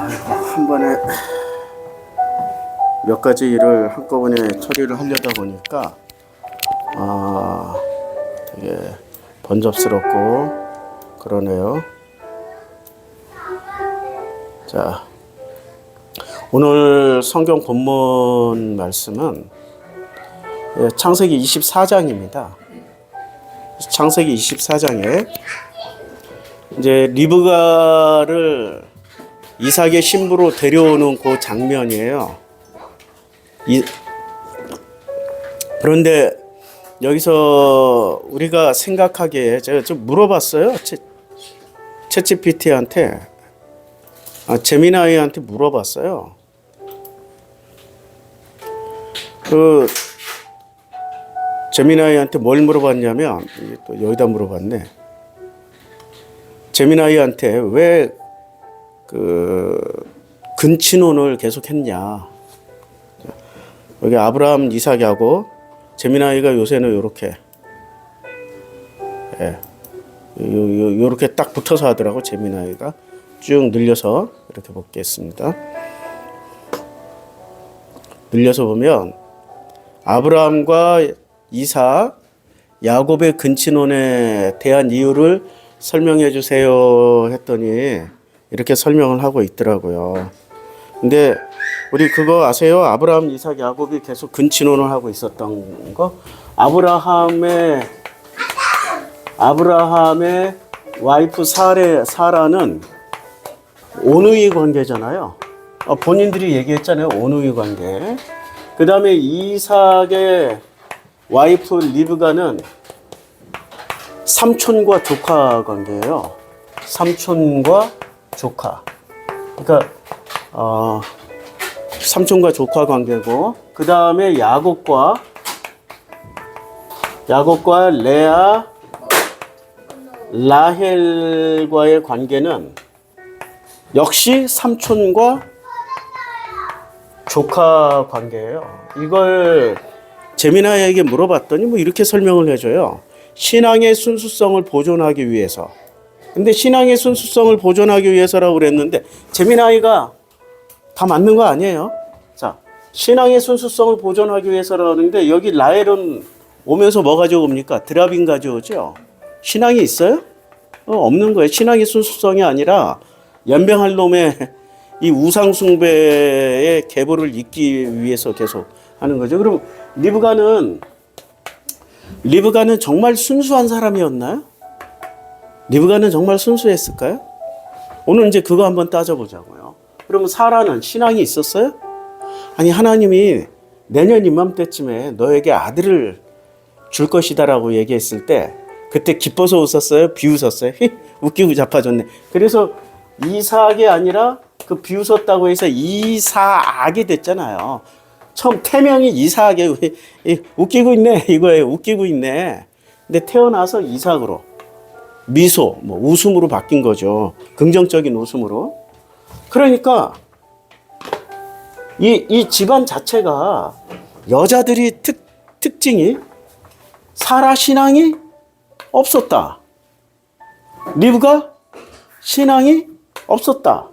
한 번에 몇 가지 일을 한꺼번에 처리를 하려다 보니까 되게 번잡스럽고 그러네요. 자, 오늘 성경 본문 말씀은 창세기 24장입니다. 창세기 24장에 이제 리브가를 이삭의 신부로 데려오는 그 장면이에요. 그런데 여기서 우리가 생각하기에 제가 좀 물어봤어요. 챗GPT한테, 제미나이한테 물어봤어요. 그 제미나이한테 뭘 물어봤냐면, 또 여기다 물어봤네. 제미나이한테 왜 근친혼을 계속했냐. 여기 아브라함, 이삭하고 제미나이가 요새는 요렇게 요렇게 딱 붙어서 하더라고. 제미나이가 쭉 늘려서 이렇게 보겠습니다. 늘려서 보면 아브라함과 이삭, 야곱의 근친혼에 대한 이유를 설명해 주세요 했더니 이렇게 설명을 하고 있더라고요. 근데 우리 그거 아세요? 아브라함, 이삭, 야곱이 계속 근친혼을 하고 있었던 거. 아브라함의 와이프 사라는 온누이 관계잖아요. 본인들이 얘기했잖아요. 온누이 관계. 그 다음에 이삭의 와이프 리브가는 삼촌과 조카 관계예요. 삼촌과 조카. 그러니까 삼촌과 조카 관계고, 그 다음에 야곱과 레아, 라헬과의 관계는 역시 삼촌과 조카 관계예요. 이걸 제미나이에게 물어봤더니 뭐 이렇게 설명을 해줘요. 신앙의 순수성을 보존하기 위해서. 근데 신앙의 순수성을 보존하기 위해서라고 그랬는데 제미나이가 다 맞는 거 아니에요? 자, 신앙의 순수성을 보존하기 위해서라는데 여기 라헬은 오면서 뭐 가져옵니까? 드라빈 가져오죠. 신앙이 있어요? 없는 거예요. 신앙의 순수성이 아니라 연병할 놈의 이 우상숭배의 계보를 잇기 위해서 계속 하는 거죠. 그럼 리브가는 정말 순수한 사람이었나요? 리브가는 정말 순수했을까요? 오늘 이제 그거 한번 따져보자고요. 그러면 사라는 신앙이 있었어요? 아니, 하나님이 내년 이맘때쯤에 너에게 아들을 줄 것이다라고 얘기했을 때 그때 기뻐서 웃었어요? 비웃었어요? 웃기고 자빠졌네. 그래서 이삭이 아니라 그 비웃었다고 해서 이삭이 됐잖아요. 처음 태명이 이삭에 웃기고 있네 이거예요. 웃기고 있네. 근데 태어나서 이삭으로 미소, 웃음으로 바뀐 거죠. 긍정적인 웃음으로. 그러니까 이 집안 자체가 여자들이 특징이 사라 신앙이 없었다. 리브가 신앙이 없었다.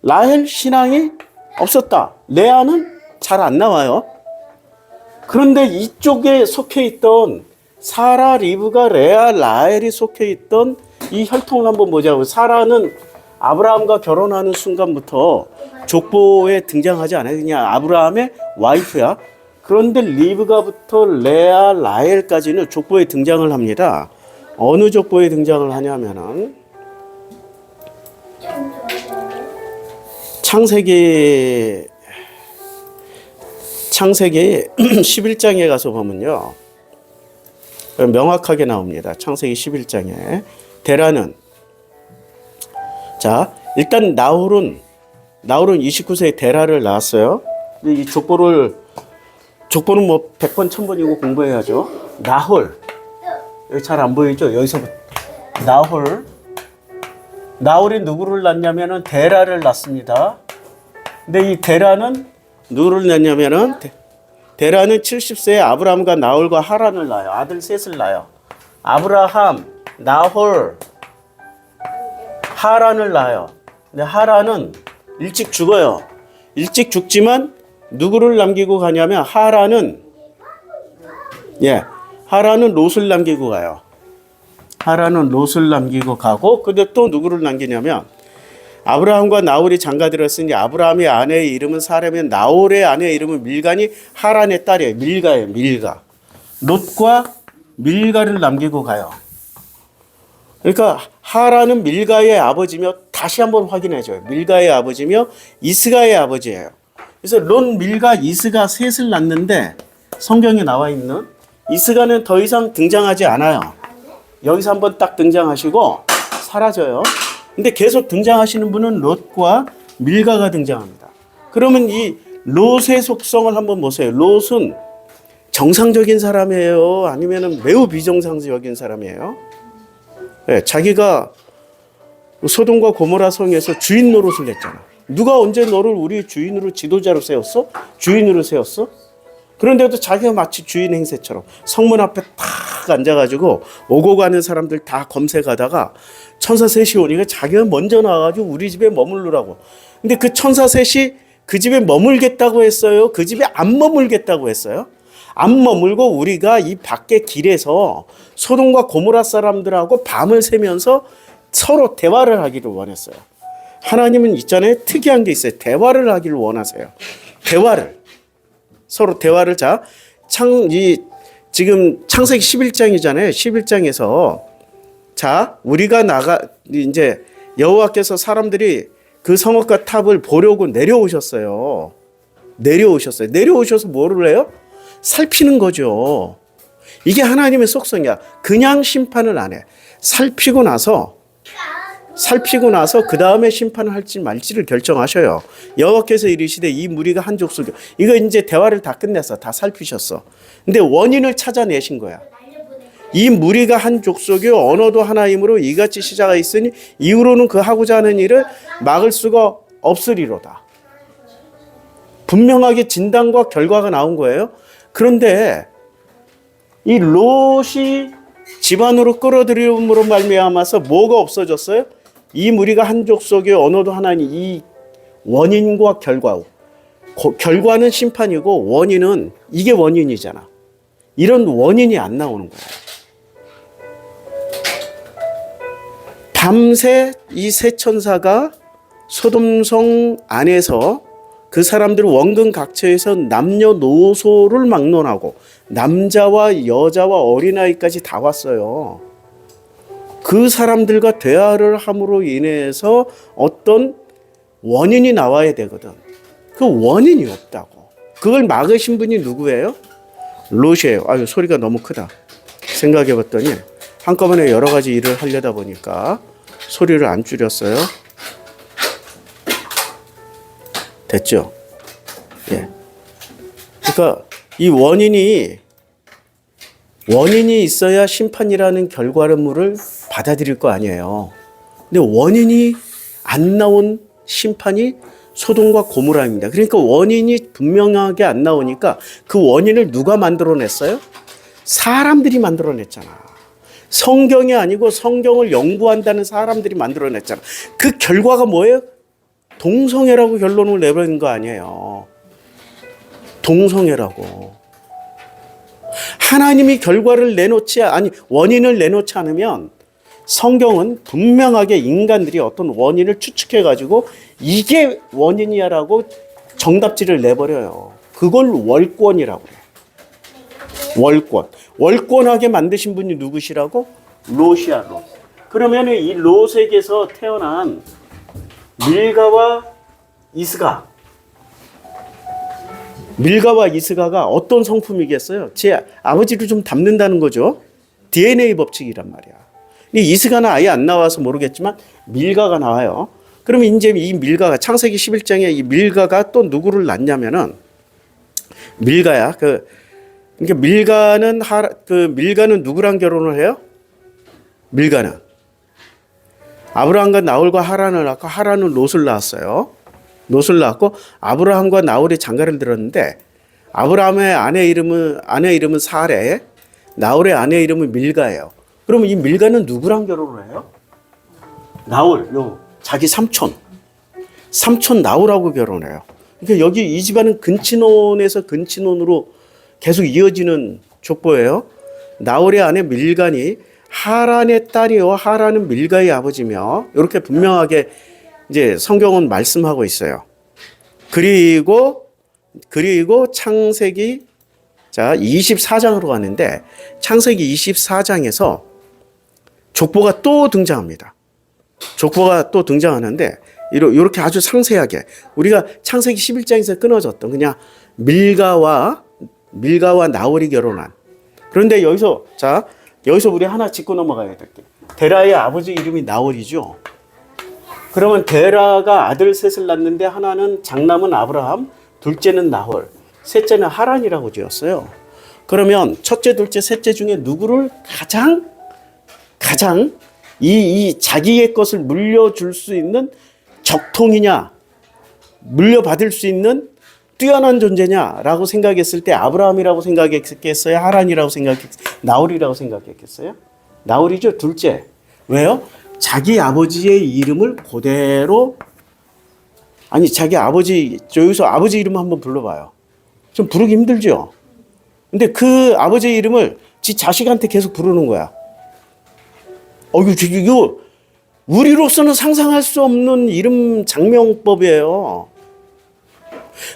라헬 신앙이 없었다. 레아는 잘 안 나와요. 그런데 이쪽에 속해 있던 사라, 리브가, 레아, 라헬이 속해 있던 이 혈통을 한번 보자고. 사라는 아브라함과 결혼하는 순간부터 족보에 등장하지 않아요. 그냥 아브라함의 와이프야. 그런데 리브가부터 레아, 라헬까지는 족보에 등장을 합니다. 어느 족보에 등장을 하냐면은 창세기 11장에 가서 보면요. 명확하게 나옵니다. 창세기 11장에. 데라는, 자, 일단 나홀은 29세에 데라를 낳았어요. 이 족보는 뭐 100번, 1000번이고 공부해야죠. 나홀. 여기 잘 안 보이죠? 여기서부터. 나홀이 누구를 낳냐면은 데라를 낳습니다. 근데 이 데라는 누구를 낳냐면은 데라는 70세에 아브라함과 나홀과 하란을 낳아요. 아들 셋을 낳아요. 아브라함, 나홀, 하란을 낳아요. 근데 하란은 일찍 죽어요. 일찍 죽지만 누구를 남기고 가냐면 하란은 롯을 남기고 가요. 하란은 롯을 남기고 가고 근데 또 누구를 남기냐면 아브라함과 나홀이 장가들었으니 아브라함의 아내의 이름은 사라면 나홀의 아내의 이름은 밀가니 하란의 딸이에요. 밀가예요. 밀가. 롯과 밀가를 남기고 가요. 그러니까 하란은 밀가의 아버지며 다시 한번 확인해줘요. 밀가의 아버지며 이스가의 아버지예요. 그래서 롯, 밀가, 이스가 셋을 낳는데 성경에 나와 있는 이스가는 더 이상 등장하지 않아요. 여기서 한번 딱 등장하시고 사라져요. 근데 계속 등장하시는 분은 롯과 밀가가 등장합니다. 그러면 이 롯의 속성을 한번 보세요. 롯은 정상적인 사람이에요? 아니면 매우 비정상적인 사람이에요? 네, 자기가 소돔과 고모라 성에서 주인 노릇을 했잖아. 누가 언제 너를 우리 주인으로 지도자로 세웠어? 주인으로 세웠어? 그런데도 자기가 마치 주인 행세처럼 성문 앞에 탁 앉아가지고 오고 가는 사람들 다 검색하다가 천사 셋이 오니까 자기가 먼저 나와가지고 우리 집에 머물르라고. 근데 그 천사 셋이 그 집에 머물겠다고 했어요? 그 집에 안 머물겠다고 했어요? 안 머물고 우리가 이 밖에 길에서 소돔과 고모라 사람들하고 밤을 새면서 서로 대화를 하기를 원했어요. 하나님은 있잖아요. 특이한 게 있어요. 대화를 하기를 원하세요. 대화를. 서로 대화를 지금 창세기 11장이잖아요. 11장에서 우리가 이제 여호와께서 사람들이 그 성읍과 탑을 보려고 내려오셨어요. 내려오셔서 뭐를 해요? 살피는 거죠. 이게 하나님의 속성이야. 그냥 심판을 안 해. 살피고 나서 그 다음에 심판을 할지 말지를 결정하셔요. 여호와께서 이르시되 이 무리가 한 족속이요. 이거 이제 대화를 다 끝냈어. 다 살피셨어. 근데 원인을 찾아내신 거야. 이 무리가 한 족속이요 언어도 하나이므로 이같이 시자가 있으니 이후로는 그 하고자 하는 일을 막을 수가 없으리로다. 분명하게 진단과 결과가 나온 거예요. 그런데 이 롯이 집안으로 끌어들임으로 말미암아서 뭐가 없어졌어요? 이 무리가 한 족속의 언어도 하나니 이 원인과 결과는 심판이고 원인은 이게 원인이잖아. 이런 원인이 안 나오는 거야. 밤새 이 세 천사가 소돔성 안에서 그 사람들 원근각처에서 남녀노소를 막론하고 남자와 여자와 어린아이까지 다 왔어요. 그 사람들과 대화를 함으로 인해서 어떤 원인이 나와야 되거든. 그 원인이 없다고. 그걸 막으신 분이 누구예요? 롯이에요. 아유, 소리가 너무 크다. 생각해 봤더니 한꺼번에 여러 가지 일을 하려다 보니까 소리를 안 줄였어요. 됐죠? 예. 그러니까 이 원인이 있어야 심판이라는 결과물을 받아들일 거 아니에요. 근데 원인이 안 나온 심판이 소돔과 고모라입니다. 그러니까 원인이 분명하게 안 나오니까 그 원인을 누가 만들어냈어요? 사람들이 만들어냈잖아. 성경이 아니고 성경을 연구한다는 사람들이 만들어냈잖아. 그 결과가 뭐예요? 동성애라고 결론을 내버린 거 아니에요. 동성애라고. 하나님이 원인을 내놓지 않으면 성경은 분명하게 인간들이 어떤 원인을 추측해가지고 이게 원인이야라고 정답지를 내버려요. 그걸 월권이라고 해요. 월권하게 만드신 분이 누구시라고? 롯이야, 롯. 그러면 이 롯에게서 태어난 밀가와 이스가가 어떤 성품이겠어요? 제 아버지를 좀 닮는다는 거죠. DNA 법칙이란 말이야. 이스가는 아예 안 나와서 모르겠지만 밀가가 나와요. 그러면 이제 이 밀가가 창세기 11장에 이 밀가가 또 누구를 낳냐면은 밀가야. 그러니까 밀가는 누구랑 결혼을 해요? 밀가는 아브라함과 나홀과 하란을 낳고 하란은 롯을 낳았어요. 롯을 낳고 아브라함과 나홀이 장가를 들었는데 아브라함의 아내 이름은 사레, 나홀의 아내 이름은 밀가예요. 그러면 이 밀가는 누구랑 결혼을 해요? 나홀, 자기 삼촌. 삼촌 나오라고 결혼해요. 그러니까 여기 이 집안은 근친혼에서 근친혼으로 계속 이어지는 족보예요. 나홀의 아내 밀간이 하란의 딸이요 하란은 밀가의 아버지며 이렇게 분명하게 이제 성경은 말씀하고 있어요. 그리고 창세기 24장으로 가는데 창세기 24장에서 족보가 또 등장합니다. 족보가 또 등장하는데 이렇게 아주 상세하게 우리가 창세기 11장에서 끊어졌던 그냥 밀가와 나홀이 결혼한. 그런데 여기서 우리 하나 짚고 넘어가야 될 게 데라의 아버지 이름이 나홀이죠. 그러면 데라가 아들 셋을 낳는데 하나는 장남은 아브라함, 둘째는 나홀, 셋째는 하란이라고 지었어요. 그러면 첫째, 둘째, 셋째 중에 누구를 가장 이 자기의 것을 물려줄 수 있는 적통이냐, 물려받을 수 있는 뛰어난 존재냐라고 생각했을 때 아브라함이라고 생각했겠어요? 하란이라고 생각했겠어요? 나홀이라고 생각했겠어요? 나홀이죠, 둘째. 왜요? 자기 아버지의 이름을 그대로 자기 아버지 여기서 아버지 이름 한번 불러봐요. 좀 부르기 힘들죠. 근데 그 아버지 이름을 지 자식한테 계속 부르는 거야. 이거 우리로서는 상상할 수 없는 이름 장명법이에요.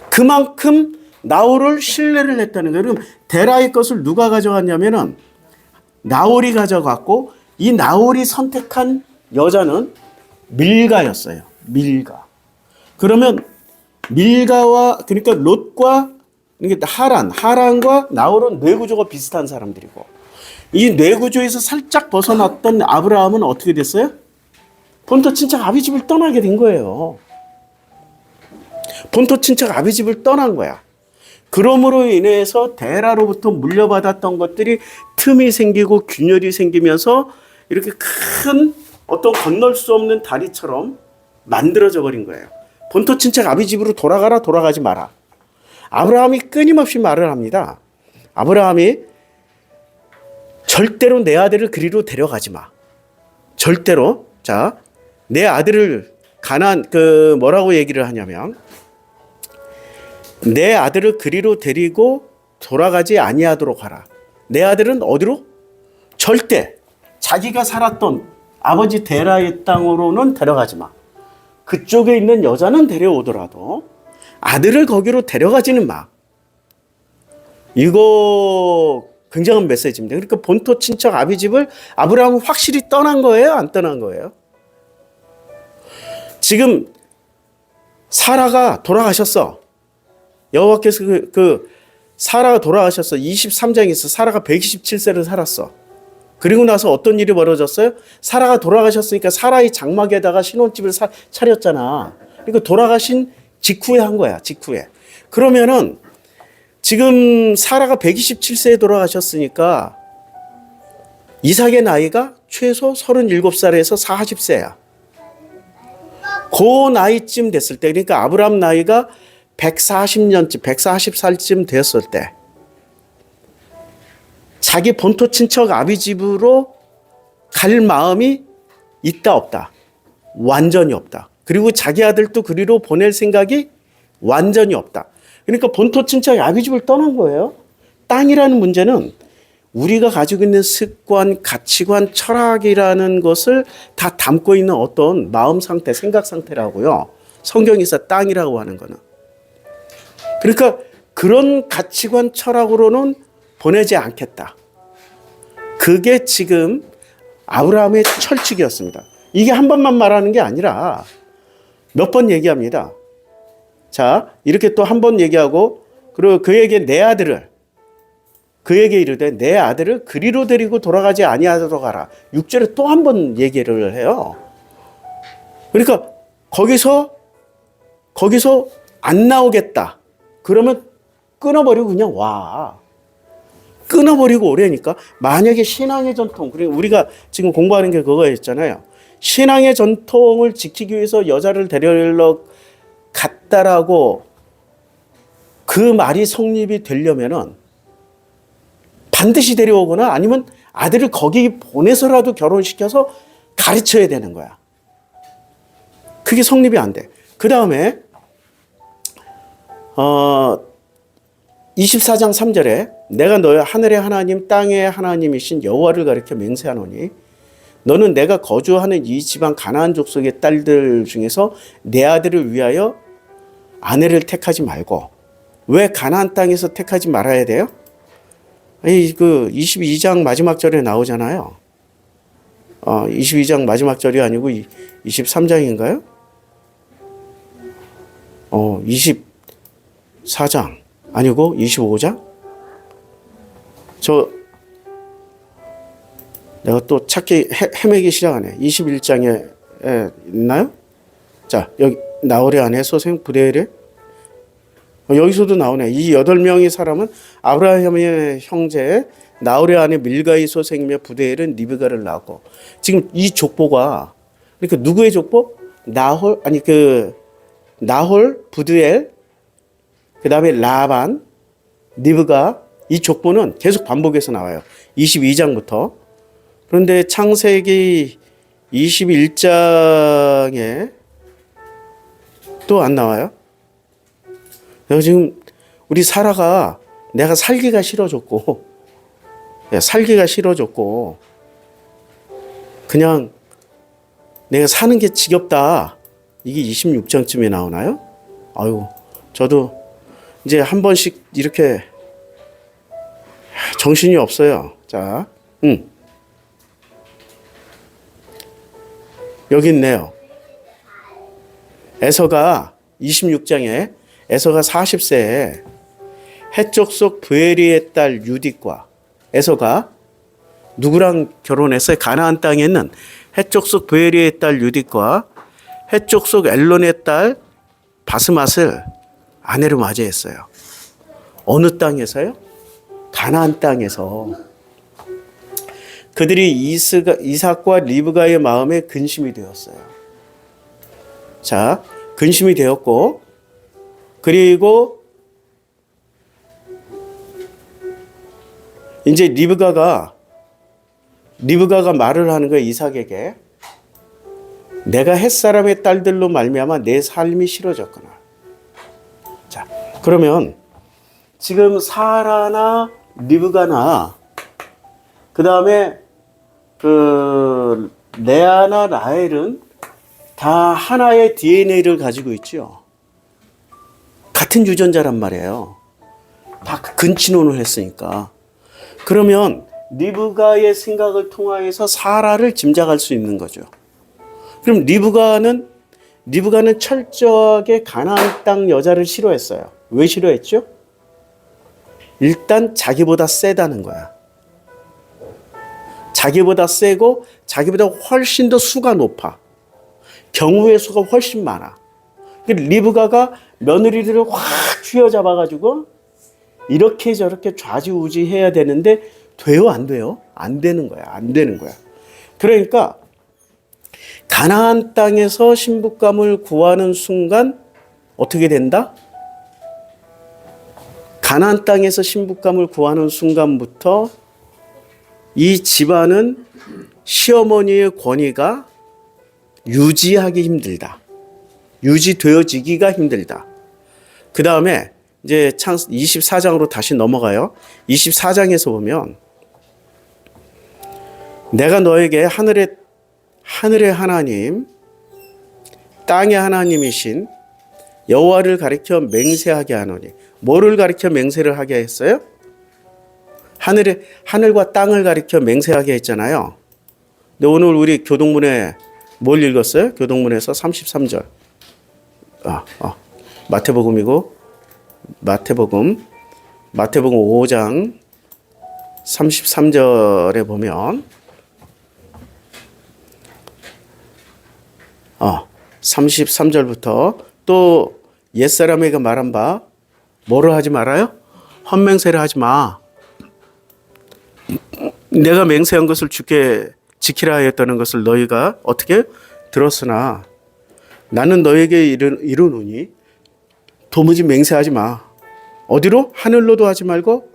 그만큼 나홀을 신뢰를 했다는 거예요. 그럼 데라의 것을 누가 가져갔냐면은 나홀이 가져갔고 이 나홀이 선택한 여자는 밀가였어요. 밀가. 그러면 밀가와 그러니까 롯과 하란과 나홀은 뇌구조가 비슷한 사람들이고 이 뇌구조에서 살짝 벗어났던 아브라함은 어떻게 됐어요? 본토 친척 아비 집을 떠나게 된 거예요. 본토 친척 아비 집을 떠난 거야. 그러므로 인해서 데라로부터 물려받았던 것들이 틈이 생기고 균열이 생기면서 이렇게 큰 어떤 건널 수 없는 다리처럼 만들어져 버린 거예요. 본토 친척 아비 집으로 돌아가라, 돌아가지 마라. 아브라함이 끊임없이 말을 합니다. 아브라함이 절대로 내 아들을 그리로 데려가지 마. 절대로. 내 아들을 뭐라고 얘기를 하냐면 내 아들을 그리로 데리고 돌아가지 아니하도록 하라. 내 아들은 어디로? 절대 자기가 살았던 아버지 데라의 땅으로는 데려가지 마. 그쪽에 있는 여자는 데려오더라도 아들을 거기로 데려가지는 마. 이거 굉장한 메시지입니다. 그러니까 본토 친척 아비 집을 아브라함은 확실히 떠난 거예요? 안 떠난 거예요? 지금 사라가 돌아가셨어. 여호와께서 사라가 돌아가셨어. 23장에서 사라가 127세를 살았어. 그리고 나서 어떤 일이 벌어졌어요? 사라가 돌아가셨으니까 사라의 장막에다가 신혼집을 차렸잖아. 그러니까 돌아가신 직후에 한 거야. 직후에. 그러면은 지금 사라가 127세에 돌아가셨으니까 이삭의 나이가 최소 37살에서 40세야. 그 나이쯤 됐을 때, 그러니까 아브라함 나이가 140년쯤, 140살쯤 됐을 때 자기 본토 친척 아비 집으로 갈 마음이 있다 없다? 완전히 없다. 그리고 자기 아들도 그리로 보낼 생각이 완전히 없다. 그러니까 본토 친척 아비 집을 떠난 거예요. 땅이라는 문제는 우리가 가지고 있는 습관, 가치관, 철학이라는 것을 다 담고 있는 어떤 마음 상태, 생각 상태라고요. 성경에서 땅이라고 하는 거는. 그러니까 그런 가치관, 철학으로는 보내지 않겠다. 그게 지금 아브라함의 철칙이었습니다. 이게 한 번만 말하는 게 아니라 몇 번 얘기합니다. 이렇게 또 한 번 얘기하고, 그리고 그에게 그에게 이르되 내 아들을 그리로 데리고 돌아가지 아니하도록 하라. 6절에 또 한 번 얘기를 해요. 그러니까 거기서 안 나오겠다. 그러면 끊어버리고 그냥 와. 끊어버리고 오래니까 만약에 신앙의 전통, 그리고 우리가 지금 공부하는 게 그거였잖아요. 신앙의 전통을 지키기 위해서 여자를 데려러 갔다라고 그 말이 성립이 되려면은 반드시 데려오거나 아니면 아들을 거기 보내서라도 결혼시켜서 가르쳐야 되는 거야. 그게 성립이 안 돼. 그 다음에 24장 3절에 내가 너의 하늘의 하나님 땅의 하나님이신 여호와를 가리켜 맹세하노니 너는 내가 거주하는 이 지방 가나안 족속의 딸들 중에서 내 아들을 위하여 아내를 택하지 말고. 왜 가나안 땅에서 택하지 말아야 돼요? 아니, 그 22장 마지막 절에 나오잖아요. 22장 마지막 절이 아니고 23장인가요? 24장 아니고 25장? 내가 또 찾기 헤매기 시작하네. 21장에 있나요? 자, 여기 나홀의 아내 소생 부데엘의 여기서도 나오네. 이 8명의 사람은 아브라함의 형제 나홀의 아내 밀가의 소생이며 부데엘은 리브가를 낳고. 지금 이 족보가 그러니까 누구의 족보? 나홀 부드엘, 그다음에 라반, 리브가. 이 족보는 계속 반복해서 나와요. 22장부터. 그런데 창세기 21장에 또 안 나와요. 내가 지금 우리 사라가 내가 살기가 싫어졌고 그냥 내가 사는 게 지겹다. 이게 26장쯤에 나오나요? 아유, 저도 이제 한 번씩 이렇게 정신이 없어요. 자, 여기 있네요. 에서가 26장에 에서가 40세에 해쪽 속 브에리의 딸 유딕과 에서가 누구랑 결혼했어요? 가나안 땅에 있는 해쪽 속 브에리의 딸 유딕과 해쪽 속 엘론의 딸 바스맛을 아내로 맞이했어요. 어느 땅에서요? 가나안 땅에서. 그들이 이삭과 리브가의 마음에 근심이 되었어요. 자, 근심이 되었고, 그리고 이제 리브가가 말을 하는 거예요. 이삭에게. 내가 햇사람의 딸들로 말미암아 내 삶이 싫어졌구나. 자, 그러면 지금 사라나 리브가나 그 다음에 레아나 라헬은 다 하나의 DNA를 가지고 있죠. 같은 유전자란 말이에요. 다 근친혼을 했으니까. 그러면 리브가의 생각을 통하여서 사라를 짐작할 수 있는 거죠. 그럼 리브가는 철저하게 가나안 땅 여자를 싫어했어요. 왜 싫어했죠? 일단 자기보다 세다는 거야. 자기보다 세고 자기보다 훨씬 더 수가 높아. 경우의 수가 훨씬 많아. 리브가가 며느리들을 확 쥐어잡아가지고 이렇게 저렇게 좌지우지 해야 되는데 돼요? 안 돼요? 안 되는 거야. 안 되는 거야. 그러니까 가나안 땅에서 신부감을 구하는 순간 어떻게 된다? 가나안 땅에서 신부감을 구하는 순간부터 이 집안은 시어머니의 권위가 유지하기 힘들다. 유지되어지기가 힘들다. 그 다음에 이제 24장으로 다시 넘어가요. 24장에서 보면 내가 너에게 하늘의 하나님, 땅의 하나님이신 여호와를 가리켜 맹세하게 하노니. 뭐를 가리켜 맹세를 하게 했어요? 하늘과 땅을 가리켜 맹세하게 했잖아요. 근데 오늘 우리 교동문에 뭘 읽었어요? 교동문에서 33절. 마태복음이고 마태복음 5장 33절에 보면 33절부터 또 옛사람에게 말한 바 뭐를 하지 말아요? 헛맹세를 하지 마. 내가 맹세한 것을 주께 지키라 하였다는 것을 너희가 어떻게 들었으나 나는 너에게 이르노니 도무지 맹세하지 마. 어디로? 하늘로도 하지 말고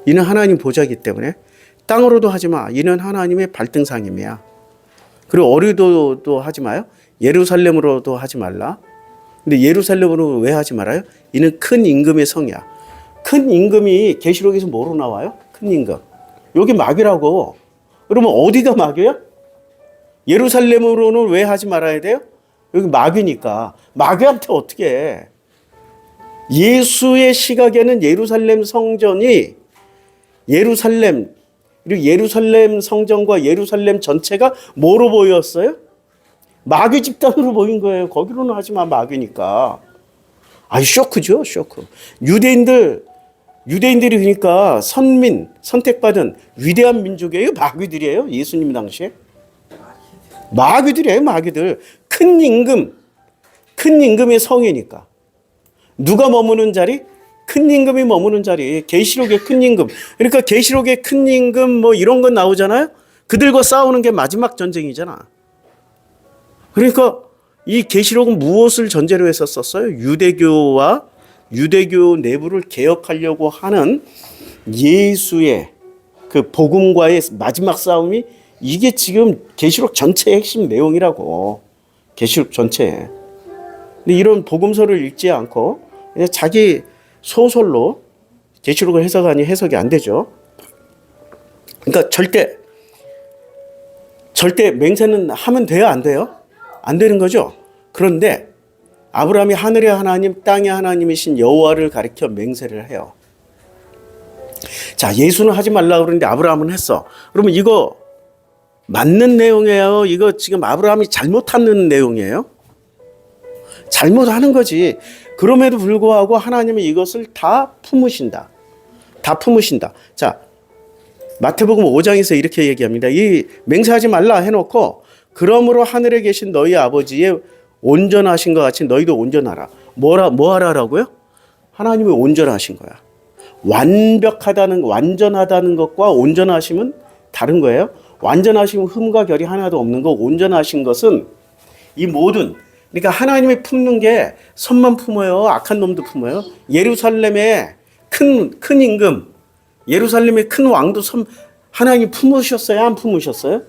이는 하나님 보좌이기 때문에 땅으로도 하지 마. 이는 하나님의 발등상임이야. 그리고 어디로도 하지 마요. 예루살렘으로도 하지 말라. 근데 예루살렘으로 왜 하지 말아요? 이는 큰 임금의 성이야. 큰 임금이 계시록에서 뭐로 나와요? 큰 임금. 여기 마귀라고. 그러면 어디가 마귀야? 예루살렘으로는 왜 하지 말아야 돼요? 여기 마귀니까. 마귀한테 어떻게 해? 예수의 시각에는 예루살렘 성전이 예루살렘, 그리고 예루살렘 성전과 예루살렘 전체가 뭐로 보였어요? 마귀 집단으로 보인 거예요. 거기로는 하지 마, 마귀니까. 아이, 쇼크죠, 쇼크. 유대인들이 그러니까 선택받은 위대한 민족이에요? 마귀들이에요? 예수님 당시에? 마귀들이에요, 마귀들. 큰 임금의 성이니까. 누가 머무는 자리? 큰 임금이 머무는 자리. 계시록의 큰 임금. 그러니까 계시록의 큰 임금 뭐 이런 건 나오잖아요. 그들과 싸우는 게 마지막 전쟁이잖아. 그러니까 이 계시록은 무엇을 전제로 해서 썼어요? 유대교 내부를 개혁하려고 하는 예수의 그 복음과의 마지막 싸움이 이게 지금 계시록 전체의 핵심 내용이라고. 계시록 전체에. 근데 이런 복음서를 읽지 않고 그냥 자기 소설로 계시록을 해석하니 해석이 안 되죠. 그러니까 절대 맹세는 하면 돼요, 안 돼요? 안 되는 거죠. 그런데 아브라함이 하늘의 하나님, 땅의 하나님이신 여호와를 가리켜 맹세를 해요. 자, 예수는 하지 말라고 그러는데 아브라함은 했어. 그러면 이거 맞는 내용이에요? 이거 지금 아브라함이 잘못하는 내용이에요? 잘못하는 거지. 그럼에도 불구하고 하나님은 이것을 다 품으신다. 다 품으신다. 자, 마태복음 5장에서 이렇게 얘기합니다. 이 맹세하지 말라 해놓고 그러므로 하늘에 계신 너희 아버지의 온전하신 것 같이 너희도 온전하라. 뭐 하라라고요? 하나님이 온전하신 거야. 완전하다는 것과 온전하심은 다른 거예요. 완전하심은 흠과 결이 하나도 없는 거. 온전하신 것은 이 모든, 그러니까 하나님이 품는 게 선만 품어요. 악한 놈도 품어요. 예루살렘의 큰 임금, 예루살렘의 큰 왕도 하나님이 품으셨어요? 안 품으셨어요?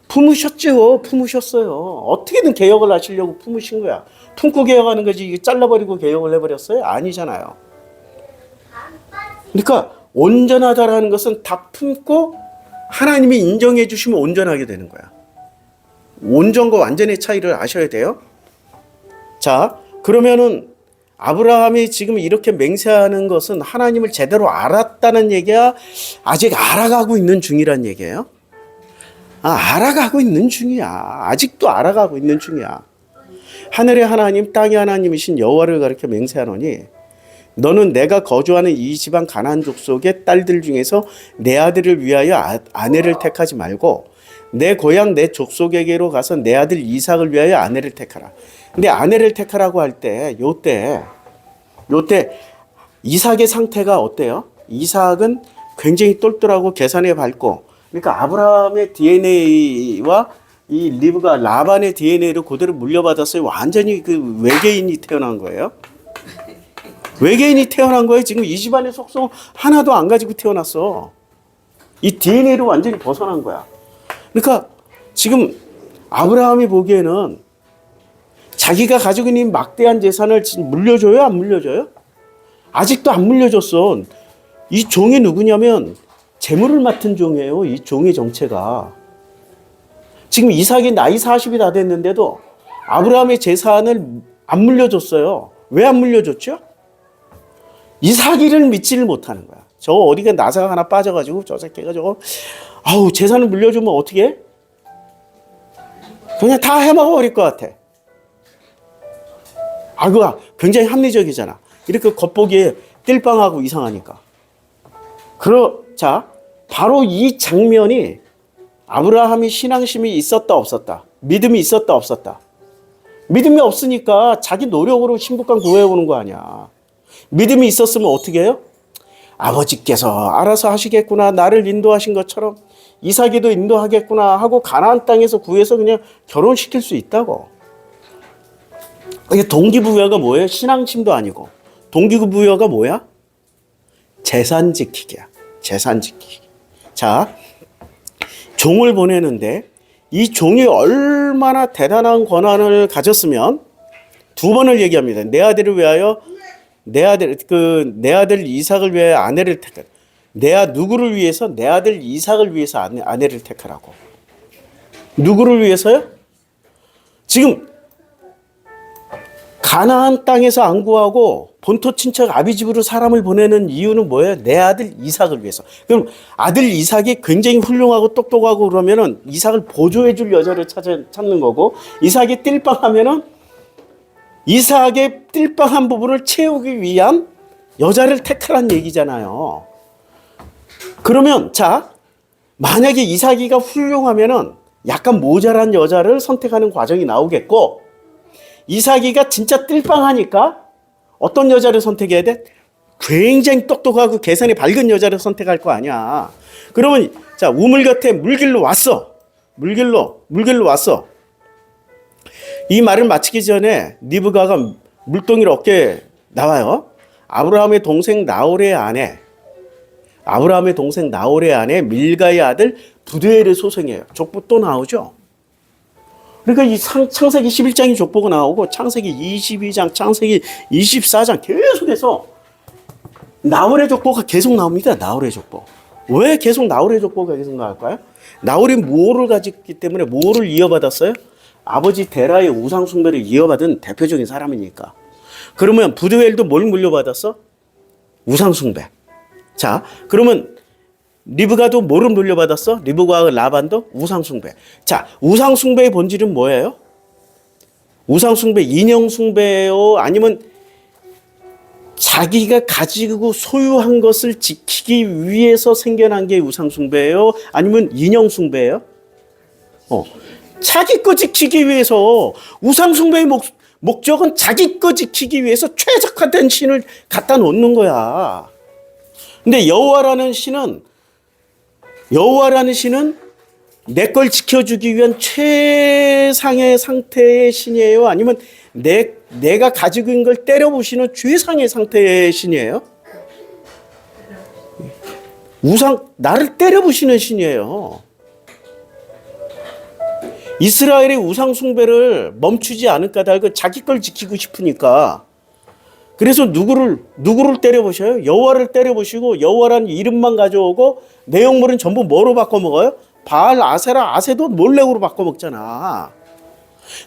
품으셨죠. 품으셨어요. 어떻게든 개혁을 하시려고 품으신 거야. 품고 개혁하는 거지. 이게 잘라버리고 개혁을 해버렸어요? 아니잖아요. 그러니까 온전하다라는 것은 다 품고 하나님이 인정해 주시면 온전하게 되는 거야. 온전과 완전의 차이를 아셔야 돼요. 자, 그러면은 아브라함이 지금 이렇게 맹세하는 것은 하나님을 제대로 알았다는 얘기야? 아직 알아가고 있는 중이란 얘기예요? 알아가고 있는 중이야. 아직도 알아가고 있는 중이야. 하늘의 하나님, 땅의 하나님이신 여호와를 가리켜 맹세하노니 너는 내가 거주하는 이 지방 가나안 족속의 딸들 중에서 내 아들을 위하여 아내를 택하지 말고 내 고향 내 족속에게로 가서 내 아들 이삭을 위하여 아내를 택하라. 근데 아내를 택하라고 할 때 요때 이삭의 상태가 어때요? 이삭은 굉장히 똘똘하고 계산에 밝고, 그러니까 아브라함의 DNA와 이 리브가 라반의 DNA를 그대로 물려받았어요. 완전히 그 외계인이 태어난 거예요. 외계인이 태어난 거예요. 지금 이 집안의 속성 하나도 안 가지고 태어났어. 이 DNA로 완전히 벗어난 거야. 그러니까 지금 아브라함이 보기에는 자기가 가지고 있는 막대한 재산을 물려줘요? 안 물려줘요? 아직도 안 물려줬어. 이 종이 누구냐면 재물을 맡은 종이에요. 이 종의 정체가. 지금 이삭이 나이 40이 다 됐는데도 아브라함의 재산을 안 물려줬어요. 왜 안 물려줬죠? 이삭이를 믿지를 못하는 거야. 저 어디가 나사가 하나 빠져가지고 저 새끼가 저거 재산을 물려주면 어떻게 해? 그냥 다 해먹어버릴 것 같아. 그거 굉장히 합리적이잖아. 이렇게 겉보기에 띨빵하고 이상하니까. 자, 바로 이 장면이 아브라함이 신앙심이 있었다 없었다, 믿음이 있었다 없었다. 믿음이 없으니까 자기 노력으로 신부간 구해오는 거 아니야. 믿음이 있었으면 어떻게 해요? 아버지께서 알아서 하시겠구나, 나를 인도하신 것처럼 이삭이도 인도하겠구나 하고 가나안 땅에서 구해서 그냥 결혼시킬 수 있다고. 이게 동기부여가 뭐예요? 신앙심도 아니고. 동기부여가 뭐야? 재산 지키기야. 재산 지키기. 자, 종을 보내는데 이 종이 얼마나 대단한 권한을 가졌으면 두 번을 얘기합니다. 내 아들을 위하여 내 아들 이삭을 위하여 아내를 택하라. 누구를 위해서? 내 아들 이삭을 위해서 아내를 택하라고. 누구를 위해서요? 지금 가나안 땅에서 안구하고 본토 친척 아비 집으로 사람을 보내는 이유는 뭐예요? 내 아들 이삭을 위해서. 그럼 아들 이삭이 굉장히 훌륭하고 똑똑하고 그러면은 이삭을 보조해 줄 여자를 찾는 거고, 이삭이 띨빵하면은 이삭의 띨빵한 부분을 채우기 위한 여자를 택하라는 얘기잖아요. 그러면 자, 만약에 이삭이가 훌륭하면은 약간 모자란 여자를 선택하는 과정이 나오겠고, 이삭이가 진짜 띨빵하니까 어떤 여자를 선택해야 돼? 굉장히 똑똑하고 계산이 밝은 여자를 선택할 거 아니야. 그러면 자, 우물 곁에 물길로 왔어. 물길로 왔어. 이 말을 마치기 전에 리브가가 물동이를 얻게 나와요. 아브라함의 동생 나홀의 아내 밀가의 아들 부두엘의 소생이에요. 족보 또 나오죠. 그러니까 이 창세기 11장이 족보가 나오고 창세기 22장, 창세기 24장 계속해서 나홀의 족보가 계속 나옵니다. 나홀의 족보. 왜 계속 나홀의 족보가 계속 나올까요? 나홀이 모호를 가졌기 때문에 모호를 이어받았어요. 아버지 데라의 우상 숭배를 이어받은 대표적인 사람이니까. 그러면 부두엘도 뭘 물려받았어? 우상 숭배. 자, 그러면 리브가도 뭐를 물려받았어? 리브가와 라반도 우상숭배. 자, 우상숭배의 본질은 뭐예요? 우상숭배, 인형숭배요? 아니면 자기가 가지고 소유한 것을 지키기 위해서 생겨난 게 우상숭배예요? 아니면 인형숭배예요? 자기 거 지키기 위해서. 우상숭배의 목적은 자기 거 지키기 위해서 최적화된 신을 갖다 놓는 거야. 근데 여호와라는 신은 내 걸 지켜주기 위한 최상의 상태의 신이에요? 아니면 내가 가지고 있는 걸 때려부시는 최상의 상태의 신이에요? 나를 때려부시는 신이에요. 이스라엘의 우상 숭배를 멈추지 않을 까닭은 자기 걸 지키고 싶으니까. 그래서 누구를 때려보셔요? 여호와를 때려보시고 여호와라는 이름만 가져오고 내용물은 전부 뭐로 바꿔먹어요? 바알, 아세라, 아세도 몰렉으로 바꿔먹잖아.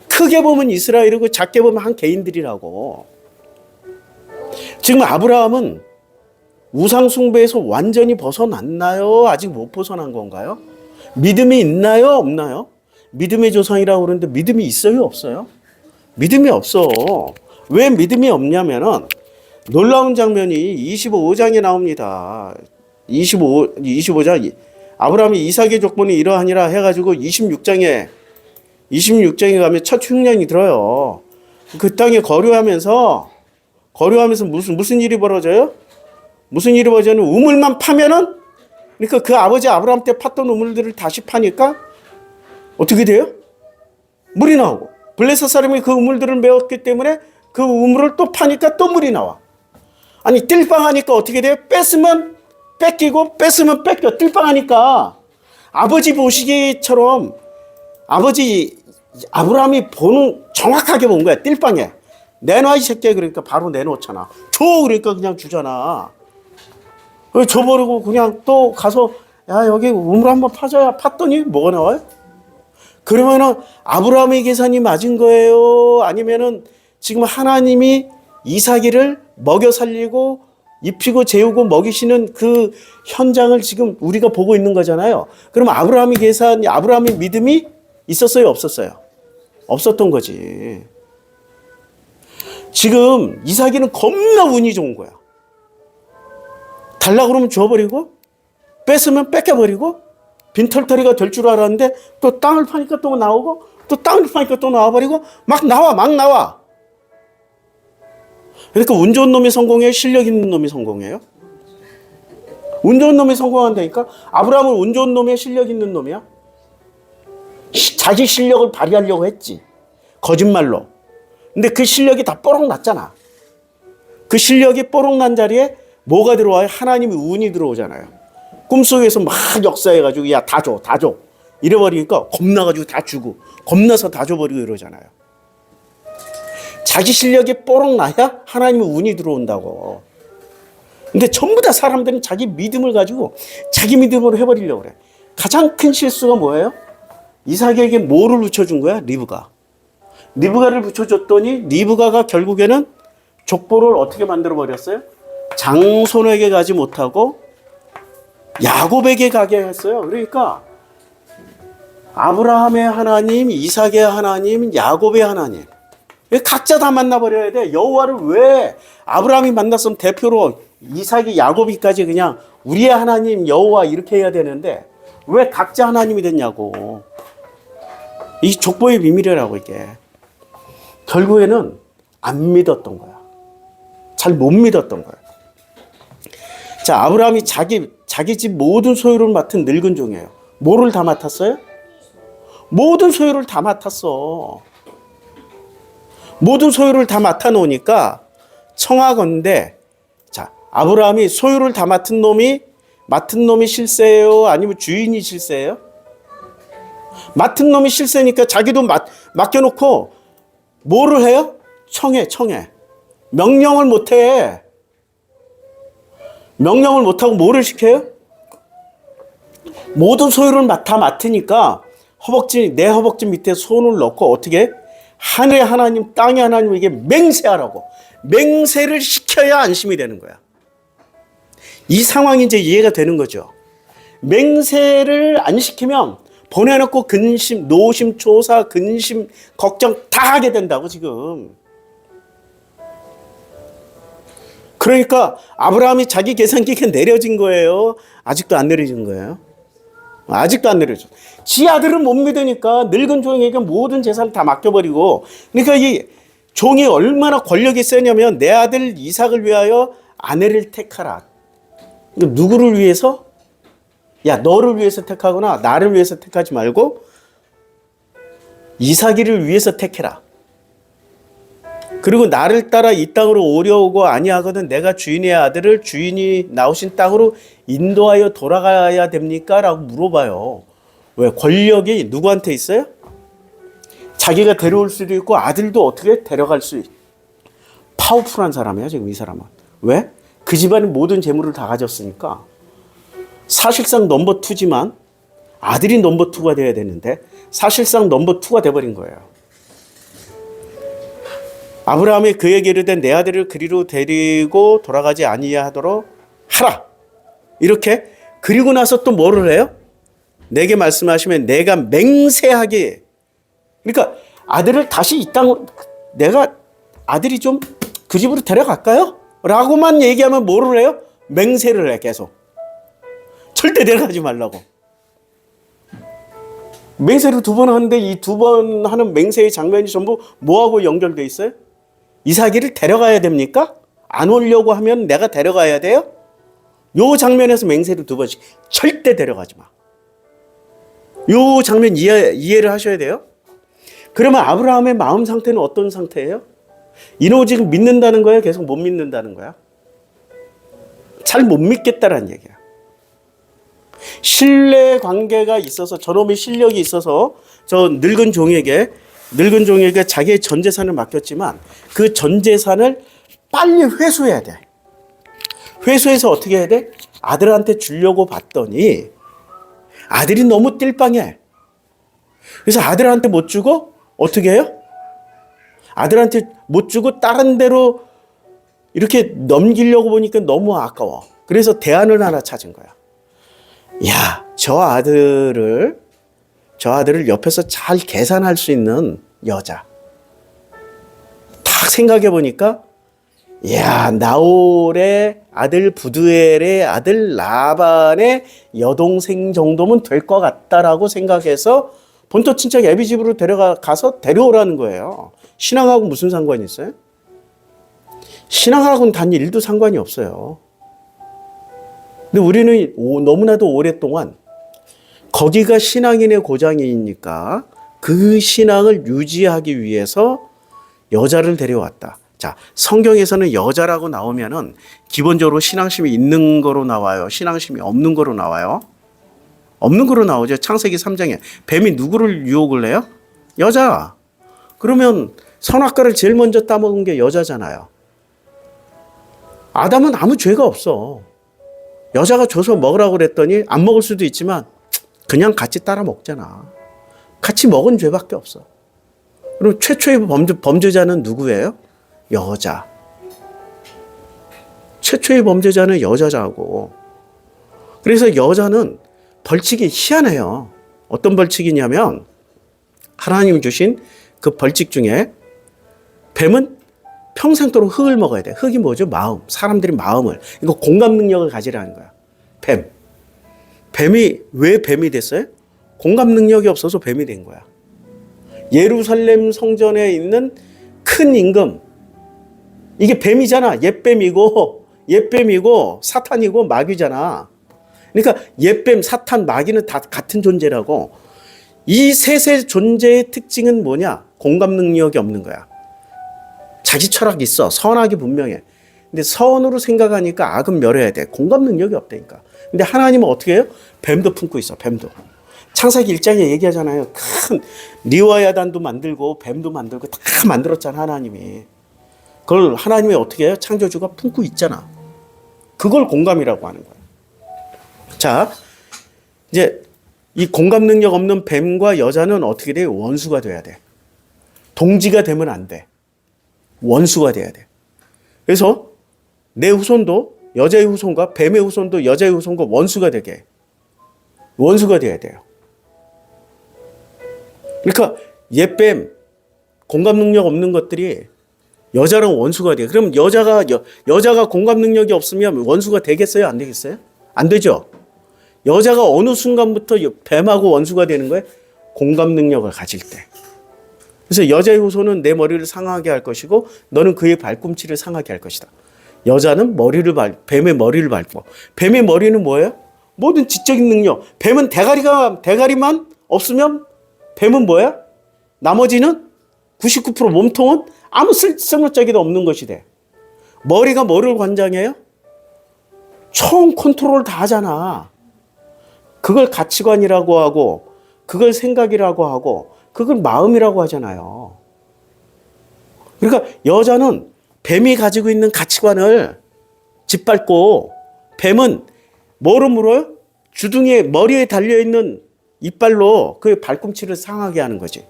크게 보면 이스라엘이고 작게 보면 한 개인들이라고. 지금 아브라함은 우상 숭배에서 완전히 벗어났나요? 아직 못 벗어난 건가요? 믿음이 있나요? 없나요? 믿음의 조상이라고 그러는데 믿음이 있어요? 없어요? 믿음이 없어. 왜 믿음이 없냐면은 놀라운 장면이 25장에 나옵니다. 25장 아브라함이 이삭의 족보는 이러하니라 해가지고 26장에 가면 첫 흉년이 들어요. 그 땅에 거류하면서 무슨 일이 벌어져요? 무슨 일이 벌어져요? 우물만 파면은, 그러니까 그 아버지 아브라함 때 팠던 우물들을 다시 파니까 어떻게 돼요? 물이 나오고, 블레셋 사람이 그 우물들을 메웠기 때문에 그 우물을 또 파니까 또 물이 나와. 아니 띨빵하니까 어떻게 돼요? 뺏으면 뺏기고 뺏으면 뺏겨. 띨빵하니까 아버지 보시기처럼 아버지 아브라함이 정확하게 본 거야. 띨빵해. 내놔 이 새끼야. 그러니까 바로 내놓잖아. 줘 그러니까 그냥 주잖아. 줘버리고 그냥 또 가서 야 여기 우물 한번 파줘야 팠더니 뭐가 나와요? 그러면은 아브라함의 계산이 맞은 거예요? 아니면은 지금 하나님이 이삭이를 먹여 살리고 입히고 재우고 먹이시는 그 현장을 지금 우리가 보고 있는 거잖아요. 그럼 아브라함의 믿음이 있었어요? 없었어요? 없었던 거지. 지금 이삭이는 겁나 운이 좋은 거야. 달라고 그러면 줘버리고 뺏으면 뺏겨버리고 빈털터리가 될 줄 알았는데 또 땅을 파니까 또 나오고 또 땅을 파니까 또 나와버리고 막 나와. 그러니까 운 좋은 놈이 성공해요? 실력 있는 놈이 성공해요? 운 좋은 놈이 성공한다니까? 아브라함은 운 좋은 놈이야? 실력 있는 놈이야? 자기 실력을 발휘하려고 했지. 거짓말로. 근데 그 실력이 다 뽀록 났잖아. 그 실력이 뽀록 난 자리에 뭐가 들어와요? 하나님의 운이 들어오잖아요. 꿈속에서 막 역사해가지고 야 다 줘. 이래버리니까 겁나가지고 다 주고 겁나서 다 줘버리고 이러잖아요. 자기 실력이 뽀록 나야 하나님의 운이 들어온다고. 근데 전부 다 사람들은 자기 믿음을 가지고 자기 믿음으로 해버리려고 그래. 가장 큰 실수가 뭐예요? 이삭에게 뭐를 붙여준 거야? 리브가. 리브가를 붙여줬더니 리브가가 결국에는 족보를 어떻게 만들어버렸어요? 장손에게 가지 못하고 야곱에게 가게 했어요. 그러니까 아브라함의 하나님, 이삭의 하나님, 야곱의 하나님 각자 다 만나버려야 돼. 여호와를 왜 아브라함이 만났으면 대표로 이삭이 야곱이까지 그냥 우리의 하나님 여호와 이렇게 해야 되는데 왜 각자 하나님이 됐냐고. 이 족보의 비밀이라고 이게. 결국에는 안 믿었던 거야. 잘 못 믿었던 거야. 자, 아브라함이 자기 집 모든 소유를 맡은 늙은 종이에요. 뭐를 다 맡았어요? 모든 소유를 다 맡았어. 모든 소유를 다 맡아 놓으니까 청하건대, 자, 아브라함이 소유를 다 맡은 놈이 실세예요? 아니면 주인이 실세예요? 맡은 놈이 실세니까 자기도 맡겨놓고 뭐를 해요? 청해. 명령을 못해. 명령을 못하고 뭐를 시켜요? 모든 소유를 다 맡으니까 내 허벅지 밑에 손을 넣고 어떻게? 하늘의 하나님, 땅의 하나님에게 맹세하라고. 맹세를 시켜야 안심이 되는 거야. 이 상황이 이제 이해가 되는 거죠. 맹세를 안 시키면 보내놓고 근심, 노심초사, 근심, 걱정 다 하게 된다고 지금. 그러니까 아브라함이 자기 계산기가 내려진 거예요? 아직도 안 내려진 거예요? 아직도 안 내려져. 지 아들은 못 믿으니까 늙은 종에게 모든 재산을 다 맡겨버리고, 그러니까 이 종이 얼마나 권력이 세냐면 내 아들 이삭을 위하여 아내를 택하라. 누구를 위해서? 야, 너를 위해서 택하거나 나를 위해서 택하지 말고 이삭이를 위해서 택해라. 그리고 나를 따라 이 땅으로 오려오고 아니하거든 내가 주인의 아들을 주인이 나오신 땅으로 인도하여 돌아가야 됩니까? 라고 물어봐요. 왜? 권력이 누구한테 있어요? 자기가 데려올 수도 있고 아들도 어떻게 데려갈 수 있고. 파워풀한 사람이야 지금 이 사람은. 왜? 그 집안의 모든 재물을 다 가졌으니까. 사실상 넘버 2지만 아들이 넘버 2가 돼야 되는데 사실상 넘버 2가 돼버린 거예요. 아브라함이 그에게 이르되 내 아들을 그리로 데리고 돌아가지 아니하도록 하라. 이렇게. 그리고 나서 또 뭐를 해요? 내게 말씀하시면 내가 맹세하게. 그러니까 아들을 다시 이 땅으로, 내가 아들이 좀 그 집으로 데려갈까요? 라고만 얘기하면 뭐를 해요? 맹세를 해 계속. 절대 데려가지 말라고. 맹세를 2번 하는데 이 2번 하는 맹세의 장면이 전부 뭐하고 연결돼 있어요? 이삭이를 데려가야 됩니까? 안 오려고 하면 내가 데려가야 돼요? 요 장면에서 맹세를 2번씩. 절대 데려가지 마. 요 장면 이해를 하셔야 돼요. 그러면 아브라함의 마음 상태는 어떤 상태예요? 이놈 지금 믿는다는 거야? 계속 못 믿는다는 거야? 잘 못 믿겠다라는 얘기야. 신뢰 관계가 있어서 저놈의 실력이 있어서 저 늙은 종에게 자기의 전 재산을 맡겼지만 그 전 재산을 빨리 회수해야 돼. 회수해서 어떻게 해야 돼? 아들한테 주려고 봤더니 아들이 너무 띨빵해. 그래서 아들한테 못 주고 어떻게 해요? 아들한테 못 주고 다른 데로 이렇게 넘기려고 보니까 너무 아까워. 그래서 대안을 하나 찾은 거야. 야, 저 아들을 옆에서 잘 계산할 수 있는 여자. 딱 생각해 보니까, 야, 나홀의 아들 부두엘의 아들 라반의 여동생 정도면 될 것 같다라고 생각해서 본토 친척 애비 집으로 가서 데려오라는 거예요. 신앙하고 무슨 상관이 있어요? 신앙하고는 단 1도 상관이 없어요. 근데 우리는 너무나도 오랫동안 거기가 신앙인의 고장이니까 그 신앙을 유지하기 위해서 여자를 데려왔다. 자, 성경에서는 여자라고 나오면은 기본적으로 신앙심이 있는 거로 나와요. 신앙심이 없는 거로 나와요. 없는 거로 나오죠. 창세기 3장에. 뱀이 누구를 유혹을 해요? 여자. 그러면 선악과를 제일 먼저 따먹은 게 여자잖아요. 아담은 아무 죄가 없어. 여자가 줘서 먹으라고 그랬더니 안 먹을 수도 있지만 그냥 같이 따라 먹잖아. 같이 먹은 죄밖에 없어. 그럼 최초의 범죄자는 누구예요? 여자. 최초의 범죄자는 여자자고. 그래서 여자는 벌칙이 희한해요. 어떤 벌칙이냐면 하나님이 주신 그 벌칙 중에 뱀은 평생도록 흙을 먹어야 돼. 흙이 뭐죠? 마음. 사람들이 마음을. 이거 공감 능력을 가지라는 거야. 뱀. 뱀이 왜 뱀이 됐어요? 공감 능력이 없어서 뱀이 된 거야. 예루살렘 성전에 있는 큰 임금. 이게 뱀이잖아. 옛뱀이고 사탄이고 마귀잖아. 그러니까 옛뱀, 사탄, 마귀는 다 같은 존재라고. 이 셋의 존재의 특징은 뭐냐? 공감 능력이 없는 거야. 자기 철학이 있어. 선악이 분명해. 근데 선으로 생각하니까 악은 멸해야 돼. 공감 능력이 없다니까. 근데 하나님은 어떻게 해요? 뱀도 품고 있어. 뱀도. 창세기 1장에 얘기하잖아요. 큰 리와야단도 만들고 뱀도 만들고 다 만들었잖아, 하나님이. 그걸 하나님이 어떻게 해요? 창조주가 품고 있잖아. 그걸 공감이라고 하는 거야. 자, 이제 이 공감 능력 없는 뱀과 여자는 어떻게 돼? 원수가 돼야 돼. 동지가 되면 안 돼. 원수가 돼야 돼. 그래서 내 후손도 여자의 후손과 뱀의 후손도 여자의 후손과 원수가 되게 해. 원수가 돼야 돼요. 그러니까 옛뱀, 공감 능력 없는 것들이 여자랑 원수가 돼요. 그럼 여자가 공감 능력이 없으면 원수가 되겠어요? 안 되겠어요? 안 되죠. 여자가 어느 순간부터 뱀하고 원수가 되는 거예요? 공감 능력을 가질 때. 그래서 여자의 후손은 내 머리를 상하게 할 것이고 너는 그의 발꿈치를 상하게 할 것이다. 여자는 뱀의 머리를 밟고. 뱀의 머리는 뭐예요? 모든 지적인 능력. 뱀은 대가리만 없으면 뱀은 뭐야? 나머지는 99% 몸통은 아무 쓸모짝이도 없는 것이 돼. 머리가 뭐를 관장해요? 총 컨트롤 다 하잖아. 그걸 가치관이라고 하고 그걸 생각이라고 하고 그걸 마음이라고 하잖아요. 그러니까 여자는 뱀이 가지고 있는 가치관을 짓밟고 뱀은 뭐로 물어요? 주둥이에 머리에 달려있는 이빨로 그 발꿈치를 상하게 하는 거지.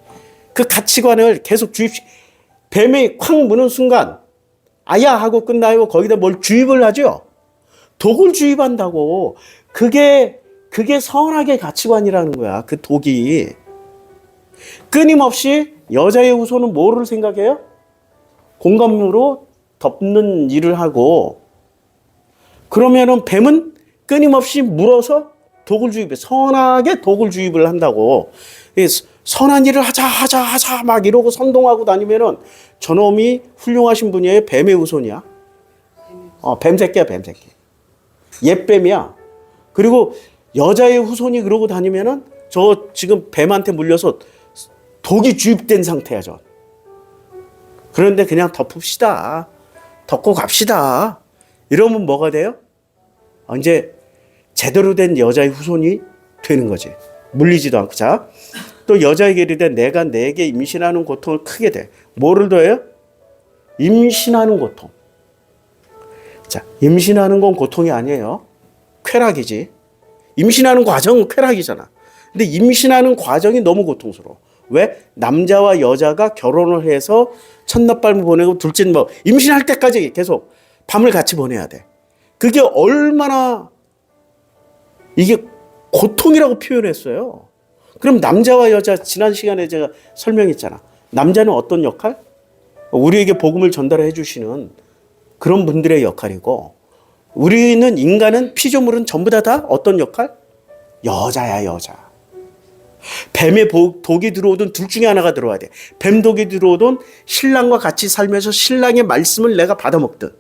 그 가치관을 계속 뱀이 콱 무는 순간 아야 하고 끝나고 거기다 뭘 주입을 하죠. 독을 주입한다고. 그게 선악의 가치관이라는 거야. 그 독이. 끊임없이 여자의 후손은 뭐를 생각해요? 공감으로 덮는 일을 하고 그러면은 뱀은 끊임없이 물어서 독을 주입해. 선악의 독을 주입을 한다고. 선한 일을 하자 막 이러고 선동하고 다니면은 저놈이 훌륭하신 분이에요. 뱀의 후손이야. 뱀새끼야, 뱀새끼. 옛뱀이야. 그리고 여자의 후손이 그러고 다니면은 저 지금 뱀한테 물려서 독이 주입된 상태야, 저. 그런데 그냥 덮읍시다. 덮고 갑시다. 이러면 뭐가 돼요? 이제 제대로 된 여자의 후손이 되는 거지. 물리지도 않고. 자, 또 여자에게 이르되 내가 내게 임신하는 고통을 크게 돼. 뭐를 더해요? 임신하는 고통. 자, 임신하는 건 고통이 아니에요. 쾌락이지. 임신하는 과정은 쾌락이잖아. 근데 임신하는 과정이 너무 고통스러워. 왜? 남자와 여자가 결혼을 해서 첫날밤을 보내고 둘째 임신할 때까지 계속 밤을 같이 보내야 돼. 그게 얼마나 이게 고통이라고 표현했어요. 그럼 남자와 여자 지난 시간에 제가 설명했잖아. 남자는 어떤 역할? 우리에게 복음을 전달해 주시는 그런 분들의 역할이고 우리는 인간은 피조물은 전부 다 어떤 역할? 여자야, 여자. 뱀의 독이 들어오든 둘 중에 하나가 들어와야 돼. 뱀 독이 들어오든 신랑과 같이 살면서 신랑의 말씀을 내가 받아먹든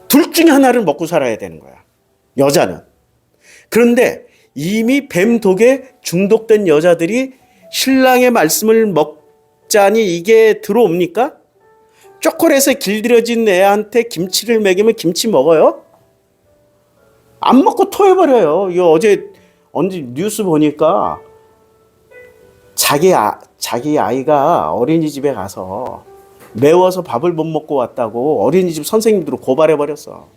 둘 중에 하나를 먹고 살아야 되는 거야. 여자는. 그런데 이미 뱀 독에 중독된 여자들이 신랑의 말씀을 먹자니 이게 들어옵니까? 초콜릿에 길들여진 애한테 김치를 먹이면 김치 먹어요? 안 먹고 토해버려요. 이거 언제 뉴스 보니까 자기 아이가 어린이집에 가서 매워서 밥을 못 먹고 왔다고 어린이집 선생님들을 고발해 버렸어.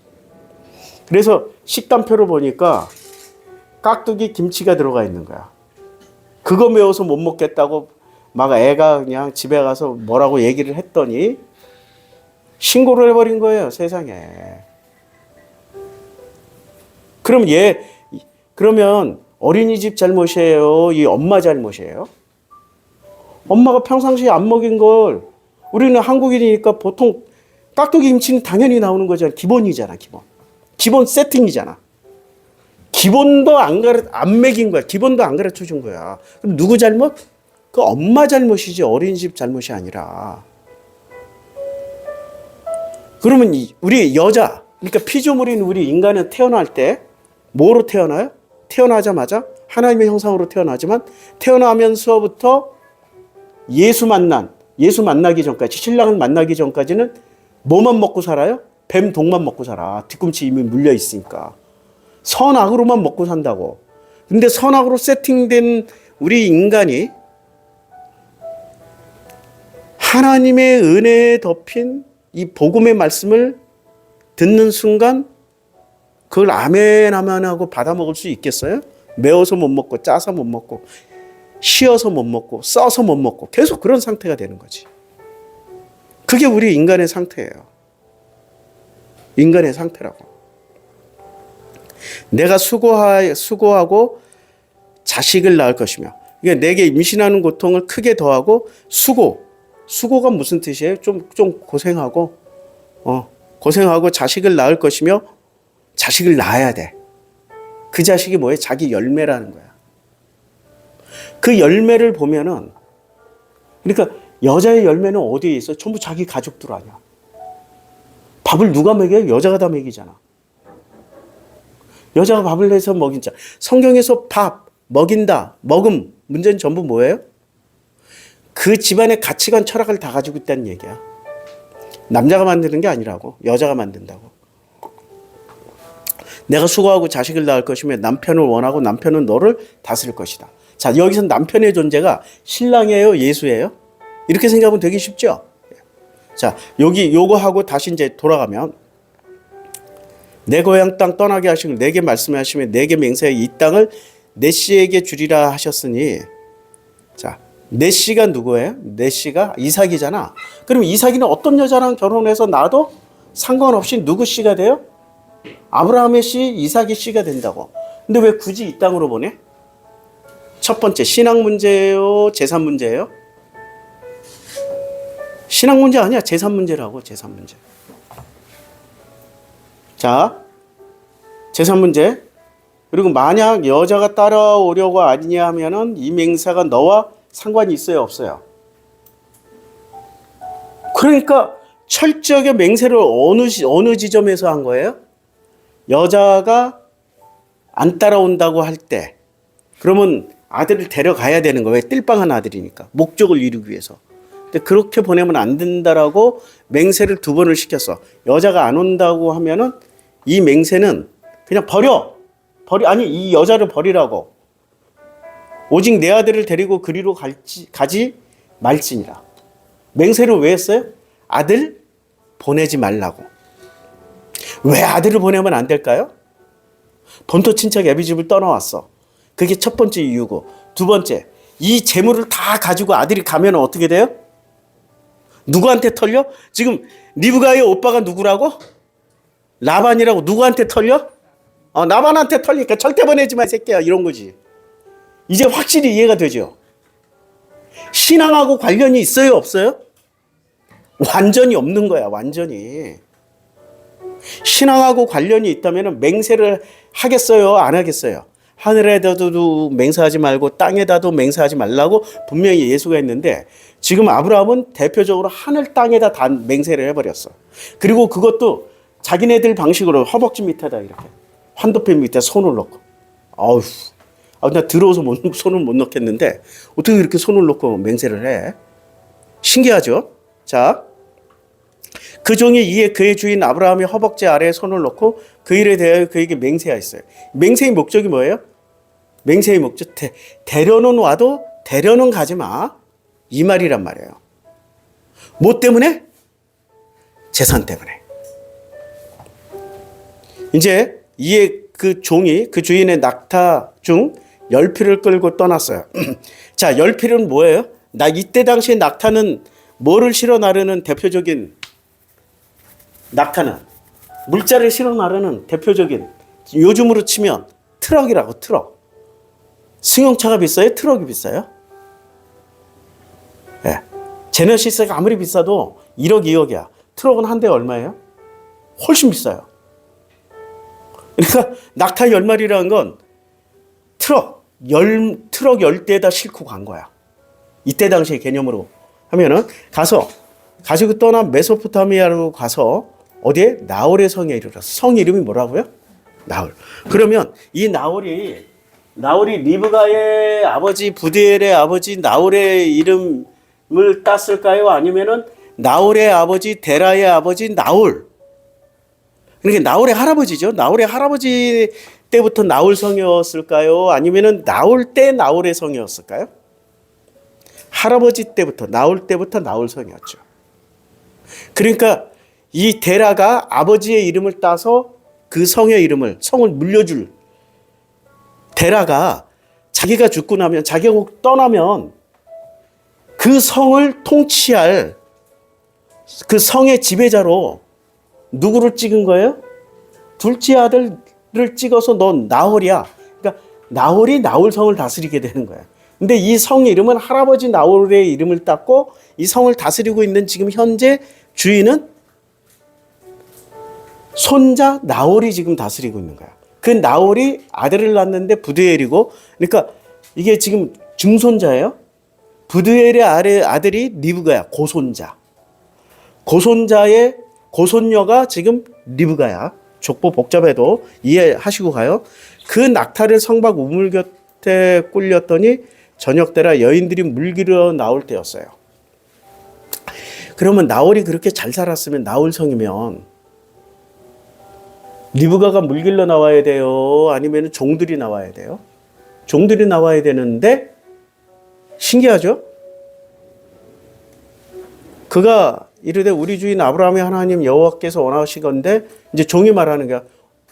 그래서 식단표를 보니까 깍두기 김치가 들어가 있는 거야. 그거 매워서 못 먹겠다고 막 애가 그냥 집에 가서 뭐라고 얘기를 했더니 신고를 해버린 거예요, 세상에. 그러면 어린이집 잘못이에요? 이 엄마 잘못이에요? 엄마가 평상시에 안 먹인 걸, 우리는 한국인이니까 보통 깍두기 김치는 당연히 나오는 거잖아. 기본이잖아, 기본. 기본 세팅이잖아. 기본도 안 먹인 거야. 기본도 안 가르쳐 준 거야. 그럼 누구 잘못? 그 엄마 잘못이지 어린이집 잘못이 아니라. 그러면 우리 여자, 그러니까 피조물인 우리 인간은 태어날 때 뭐로 태어나요? 태어나자마자 하나님의 형상으로 태어나지만 태어나면서부터 예수 만나기 전까지, 신랑을 만나기 전까지는 뭐만 먹고 살아요? 뱀 독만 먹고 살아. 뒤꿈치 이미 물려 있으니까. 선악으로만 먹고 산다고. 근데 선악으로 세팅된 우리 인간이 하나님의 은혜에 덮인 이 복음의 말씀을 듣는 순간 그걸 아멘 아멘 하고 받아 먹을 수 있겠어요? 매워서 못 먹고 짜서 못 먹고 쉬어서 못 먹고 써서 못 먹고 계속 그런 상태가 되는 거지. 그게 우리 인간의 상태예요. 인간의 상태라고. 내가 수고하고 자식을 낳을 것이며, 그러니까 내게 임신하는 고통을 크게 더하고 수고가 무슨 뜻이에요? 좀 고생하고 자식을 낳을 것이며, 자식을 낳아야 돼. 그 자식이 뭐예요? 자기 열매라는 거야. 그 열매를 보면은, 그러니까 여자의 열매는 어디에 있어? 전부 자기 가족들 아니야. 밥을 누가 먹여요? 여자가 다 먹이잖아. 여자가 밥을 내서 먹인자. 성경에서 밥, 먹인다, 먹음, 문제는 전부 뭐예요? 그 집안의 가치관, 철학을 다 가지고 있다는 얘기야. 남자가 만드는 게 아니라고. 여자가 만든다고. 내가 수고하고 자식을 낳을 것이며 남편을 원하고 남편은 너를 다스릴 것이다. 자, 여기서 남편의 존재가 신랑이에요? 예수예요? 이렇게 생각하면 되게 쉽죠? 자, 요거 하고 다시 이제 돌아가면, 내 고향 땅 떠나게 하시고 내게 말씀하시며 내게 맹세하여 이 땅을 내 씨에게 주리라 하셨으니, 자, 내 씨가 누구예요? 내 씨가 이삭이잖아. 그럼 이삭이는 어떤 여자랑 결혼해서 나도 상관없이 누구 씨가 돼요? 아브라함의 씨, 이삭의 씨가 된다고. 근데 왜 굳이 이 땅으로 보내? 첫 번째, 신앙 문제예요? 재산 문제예요? 신앙 문제 아니야. 재산 문제라고, 재산 문제. 자, 재산 문제. 그리고 만약 여자가 따라오려고 아니냐 하면은 이 맹세가 너와 상관이 있어요, 없어요? 그러니까 철저하게 맹세를 어느 지점에서 한 거예요? 여자가 안 따라온다고 할 때, 그러면 아들을 데려가야 되는 거예요. 왜? 띨빵한 아들이니까. 목적을 이루기 위해서. 근데 그렇게 보내면 안 된다라고 맹세를 2번을 시켰어. 여자가 안 온다고 하면은 이 맹세는 그냥 아니, 이 여자를 버리라고. 오직 내 아들을 데리고 그리로 가지 말지니라. 맹세를 왜 했어요? 아들 보내지 말라고. 왜 아들을 보내면 안 될까요? 본토 친척 애비 집을 떠나왔어. 그게 첫 번째 이유고, 2번째, 이 재물을 다 가지고 아들이 가면 어떻게 돼요? 누구한테 털려? 지금 리브가의 오빠가 누구라고? 라반이라고. 누구한테 털려? 라반한테 털리니까 절대 보내지 마, 이 새끼야. 이런 거지. 이제 확실히 이해가 되죠? 신앙하고 관련이 있어요, 없어요? 완전히 없는 거야, 완전히. 신앙하고 관련이 있다면 맹세를 하겠어요, 안 하겠어요? 하늘에다도 맹세하지 말고 땅에다도 맹세하지 말라고 분명히 예수가 했는데, 지금 아브라함은 대표적으로 하늘 땅에다 다 맹세를 해버렸어. 그리고 그것도 자기네들 방식으로 허벅지 밑에다 이렇게 환도뼈 밑에 손을 넣고. 나 더러워서 손을 못 넣겠는데 어떻게 이렇게 손을 넣고 맹세를 해? 신기하죠? 자, 그 종이 이에 그의 주인 아브라함의 허벅지 아래에 손을 넣고 그 일에 대하여 그에게 맹세하였어요. 맹세의 목적이 뭐예요? 맹세의 목적, 데려는 와도 데려는 가지 마. 이 말이란 말이에요. 뭐 때문에? 재산 때문에. 이제 이에 그 종이 그 주인의 낙타 중 10필을 끌고 떠났어요. 자, 10필은 뭐예요? 이때 당시에 낙타는 뭐를 실어 나르는 대표적인 낙타는 물자를 실어 나르는 대표적인 요즘으로 치면 트럭이라고 트럭. 승용차가 비싸요? 트럭이 비싸요? 네. 제너시스가 아무리 비싸도 1억 2억이야. 트럭은 한 대에 얼마예요? 훨씬 비싸요. 그러니까 낙타 10마리라는 건 트럭 10대에다 싣고 간 거야. 이때 당시의 개념으로 하면은 가지고 떠난 메소포타미아로 가서 어디에? 나홀의 성에 이르렀어. 성 이름이 뭐라고요? 나홀. 그러면 이 나홀이 리브가의 아버지 부드엘의 아버지 나홀의 이름을 땄을까요? 아니면은 나홀의 아버지 데라의 아버지 나홀. 그러니까 나홀의 할아버지죠. 나홀의 할아버지 때부터 나홀 성이었을까요? 아니면은 나홀 때 나홀의 성이었을까요? 할아버지 때부터 나홀 성이었죠. 그러니까 이 데라가 아버지의 이름을 따서 그 성을 물려줄 데라가 자기가 죽고 나면 자기가 떠나면 그 성을 통치할 그 성의 지배자로 누구를 찍은 거예요? 둘째 아들을 찍어서 넌 나홀이야. 그러니까 나홀이 나홀 성을 다스리게 되는 거야. 근데 이 성 이름은 할아버지 나홀의 이름을 땄고 이 성을 다스리고 있는 지금 현재 주인은 손자 나홀이 지금 다스리고 있는 거야. 그 나홀이 아들을 낳았는데 부드엘이고, 그러니까 이게 지금 증손자예요. 부드엘의 아들이 리브가야. 고손자의 고손녀가 지금 리브가야. 족보 복잡해도 이해하시고 가요. 그 낙타를 성박 우물 곁에 꿀렸더니 저녁때라 여인들이 물기러 나올 때였어요. 그러면 나홀이 그렇게 잘 살았으면 나홀 성이면 리브가가 물길러 나와야 돼요? 아니면 종들이 나와야 돼요? 종들이 나와야 되는데 신기하죠? 그가 이르되 우리 주인 아브라함의 하나님 여호와께서 원하시건대 이제 종이 말하는 거야.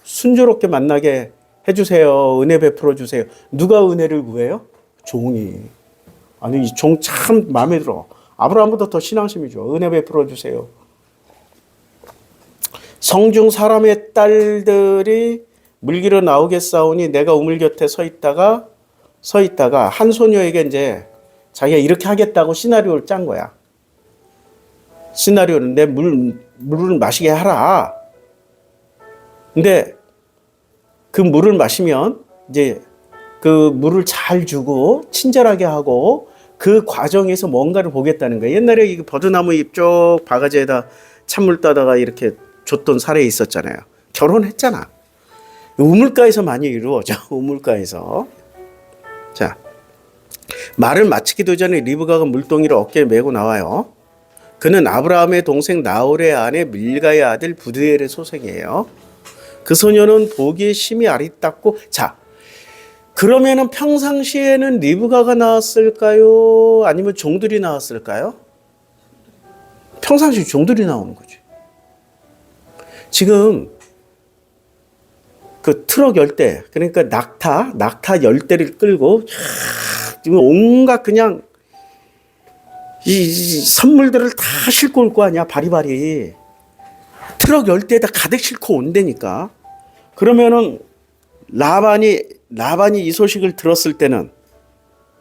순조롭게 만나게 해주세요. 은혜 베풀어 주세요. 누가 은혜를 구해요? 종이. 아니 이 종 참 마음에 들어. 아브라함보다 더 신앙심이죠. 은혜 베풀어 주세요. 성중 사람의 딸들이 물기로 나오겠사오니 내가 우물 곁에 서 있다가 한 소녀에게 이제 자기가 이렇게 하겠다고 시나리오를 짠 거야. 시나리오는 내 물을 마시게 하라. 근데 그 물을 마시면 이제 그 물을 잘 주고 친절하게 하고 그 과정에서 뭔가를 보겠다는 거야. 옛날에 이 버드나무 잎 쪽 바가지에다 찬물 따다가 이렇게 줬던 사례 있었잖아요. 결혼했잖아. 우물가에서 많이 이루어져. 우물가에서. 자, 말을 마치기도 전에 리브가가 물동이를 어깨에 메고 나와요. 그는 아브라함의 동생 나홀의 아내 밀가의 아들 부드엘의 소생이에요. 그 소녀는 보기에 심히 아리따고, 자, 그러면은 평상시에는 리브가가 나왔을까요? 아니면 종들이 나왔을까요? 평상시 종들이 나오는 거지. 지금 그 트럭 10대, 그러니까 낙타 10대를 끌고 지금 온갖 그냥 이 선물들을 다 싣고 올 거 아니야. 바리바리. 트럭 10대에다 가득 싣고 온다니까. 그러면은 라반이 이 소식을 들었을 때는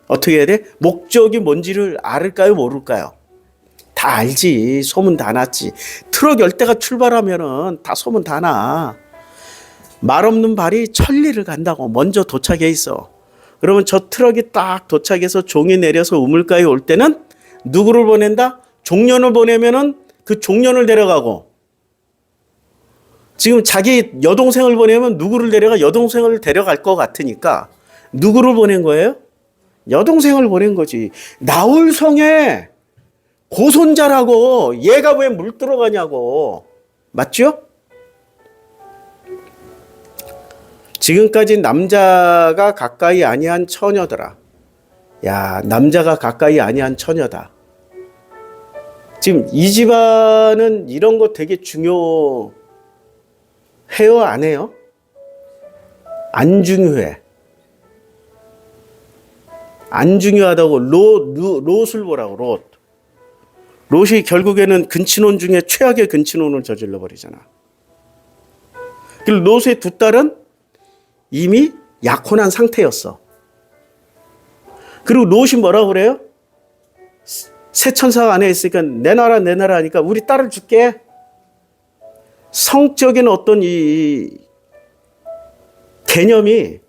어떻게 해야 돼? 목적이 뭔지를 알을까요? 모를까요? 다 알지. 소문 다 났지. 트럭 10대가 출발하면은 다 소문 다 나. 말 없는 발이 천리를 간다고 먼저 도착해 있어. 그러면 저 트럭이 딱 도착해서 종이 내려서 우물가에 올 때는 누구를 보낸다? 종년을 보내면은 그 종년을 데려가고, 지금 자기 여동생을 보내면 누구를 데려가? 여동생을 데려갈 것 같으니까 누구를 보낸 거예요? 여동생을 보낸 거지. 나홀성에 고손자라고. 얘가 왜 물 들어가냐고. 맞죠? 지금까지 남자가 가까이 아니한 처녀더라. 야, 남자가 가까이 아니한 처녀다. 지금 이 집안은 이런 거 되게 중요해요, 안 해요? 안 중요해. 안 중요하다고 롯을 보라고, 롯. 롯이 결국에는 근친혼 중에 최악의 근친혼을 저질러 버리잖아. 그리고 롯의 두 딸은 이미 약혼한 상태였어. 그리고 롯이 뭐라고 그래요? 새 천사가 안에 있으니까 내놔라 하니까 우리 딸을 줄게. 성적인 어떤 이 개념이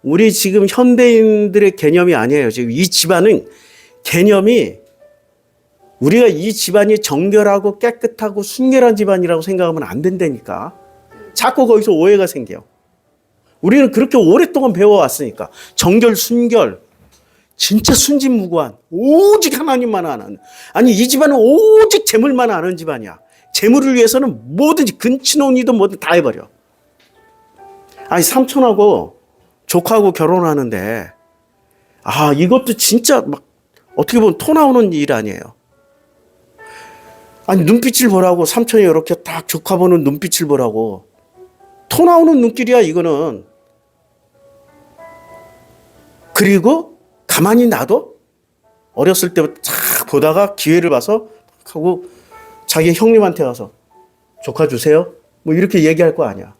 우리 지금 현대인들의 개념이 아니에요. 지금 이 집안은 개념이 우리가 이 집안이 정결하고 깨끗하고 순결한 집안이라고 생각하면 안 된다니까. 자꾸 거기서 오해가 생겨. 우리는 그렇게 오랫동안 배워왔으니까. 정결, 순결. 진짜 순진무구한 오직 하나님만 아는, 아니 이 집안은 오직 재물만 아는 집안이야. 재물을 위해서는 뭐든지 근친혼이든 뭐든 다 해버려. 아니 삼촌하고 조카하고 결혼하는데 이것도 진짜 막 어떻게 보면 토 나오는 일 아니에요. 아니 눈빛을 보라고, 삼촌이 이렇게 딱 조카 보는 눈빛을 보라고. 토 나오는 눈길이야 이거는. 그리고 가만히 놔둬? 어렸을 때부터 쫙 보다가 기회를 봐서 하고 자기 형님한테 가서 조카 주세요? 뭐 이렇게 얘기할 거 아니야.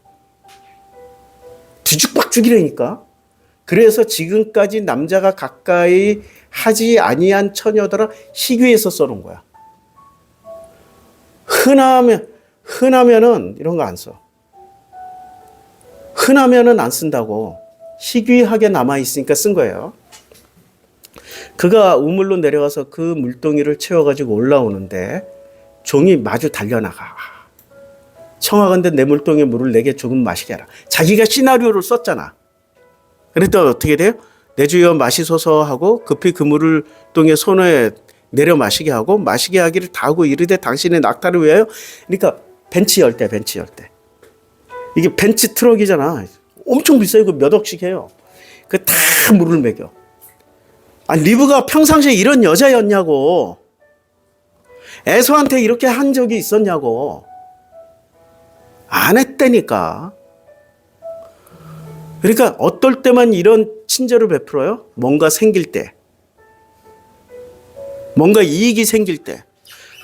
뒤죽박죽이라니까. 그래서 지금까지 남자가 가까이 하지 아니한 처녀들아 희귀해서 써놓은 거야. 흔하면은 이런 거 안 써. 흔하면은 안 쓴다고. 희귀하게 남아있으니까 쓴 거예요. 그가 우물로 내려가서 그 물동이를 채워가지고 올라오는데 종이 마주 달려나가. 청하건대 내 물동에 물을 내게 조금 마시게 하라. 자기가 시나리오를 썼잖아. 그랬더니 어떻게 돼요? 내 주여 마시소서 하고 급히 그 물을 동에 손에 내려 마시게 하고 마시게 하기를 다 하고 이르되 당신의 낙타를 위하여. 그러니까 벤치 열 때. 이게 벤치 트럭이잖아. 엄청 비싸요. 그 몇 억씩 해요. 그 다 물을 먹여. 리브가 평상시에 이런 여자였냐고. 에서한테 이렇게 한 적이 있었냐고. 안 했다니까. 그러니까 어떨 때만 이런 친절을 베풀어요? 뭔가 생길 때. 뭔가 이익이 생길 때.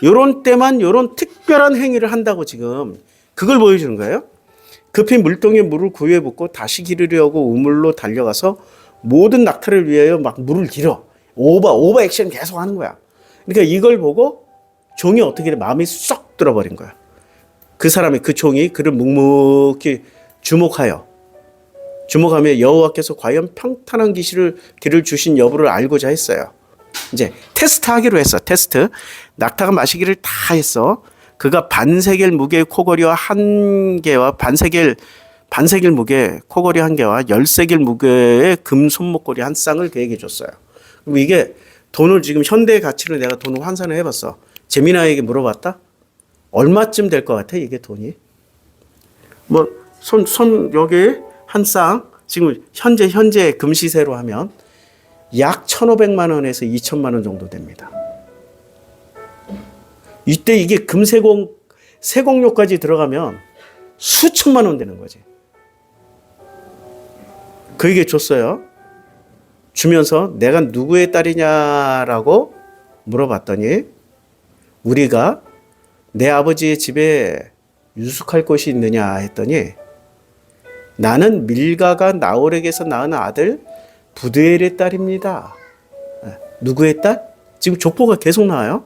요런 때만 요런 특별한 행위를 한다고 지금. 그걸 보여주는 거예요. 급히 물동에 물을 구유에 붓고 다시 기르려고 우물로 달려가서 모든 낙타를 위하여 막 물을 길어. 오버 액션 계속 하는 거야. 그러니까 이걸 보고 종이 어떻게 돼? 마음이 쏙 들어버린 거야. 그 사람이, 그 종이 그를 묵묵히 주목하며 여호와께서 과연 평탄한 길을 주신 여부를 알고자 했어요. 이제 테스트 하기로 했어. 테스트. 낙타가 마시기를 다 했어. 그가 반세겔 무게의 코걸이와 한 개와 반세겔 무게 코걸이 한 개와 10세겔 무게의 금 손목걸이 한 쌍을 그에게 줬어요. 그럼 이게 돈을 지금 현대의 가치를 내가 돈을 환산을 해봤어. 재민아에게 물어봤다. 얼마쯤 될 것 같아 이게 돈이? 뭐 여기 한 쌍 지금 현재 금시세로 하면 약 1,500만 원에서 2,000만 원 정도 됩니다. 이때 이게 세공료까지 들어가면 수천만 원 되는 거지. 그에게 줬어요. 주면서 내가 누구의 딸이냐라고 물어봤더니 우리가 내 아버지의 집에 유숙할 곳이 있느냐 했더니 나는 밀가가 나홀에게서 낳은 아들 부두엘의 딸입니다. 누구의 딸? 지금 족보가 계속 나와요.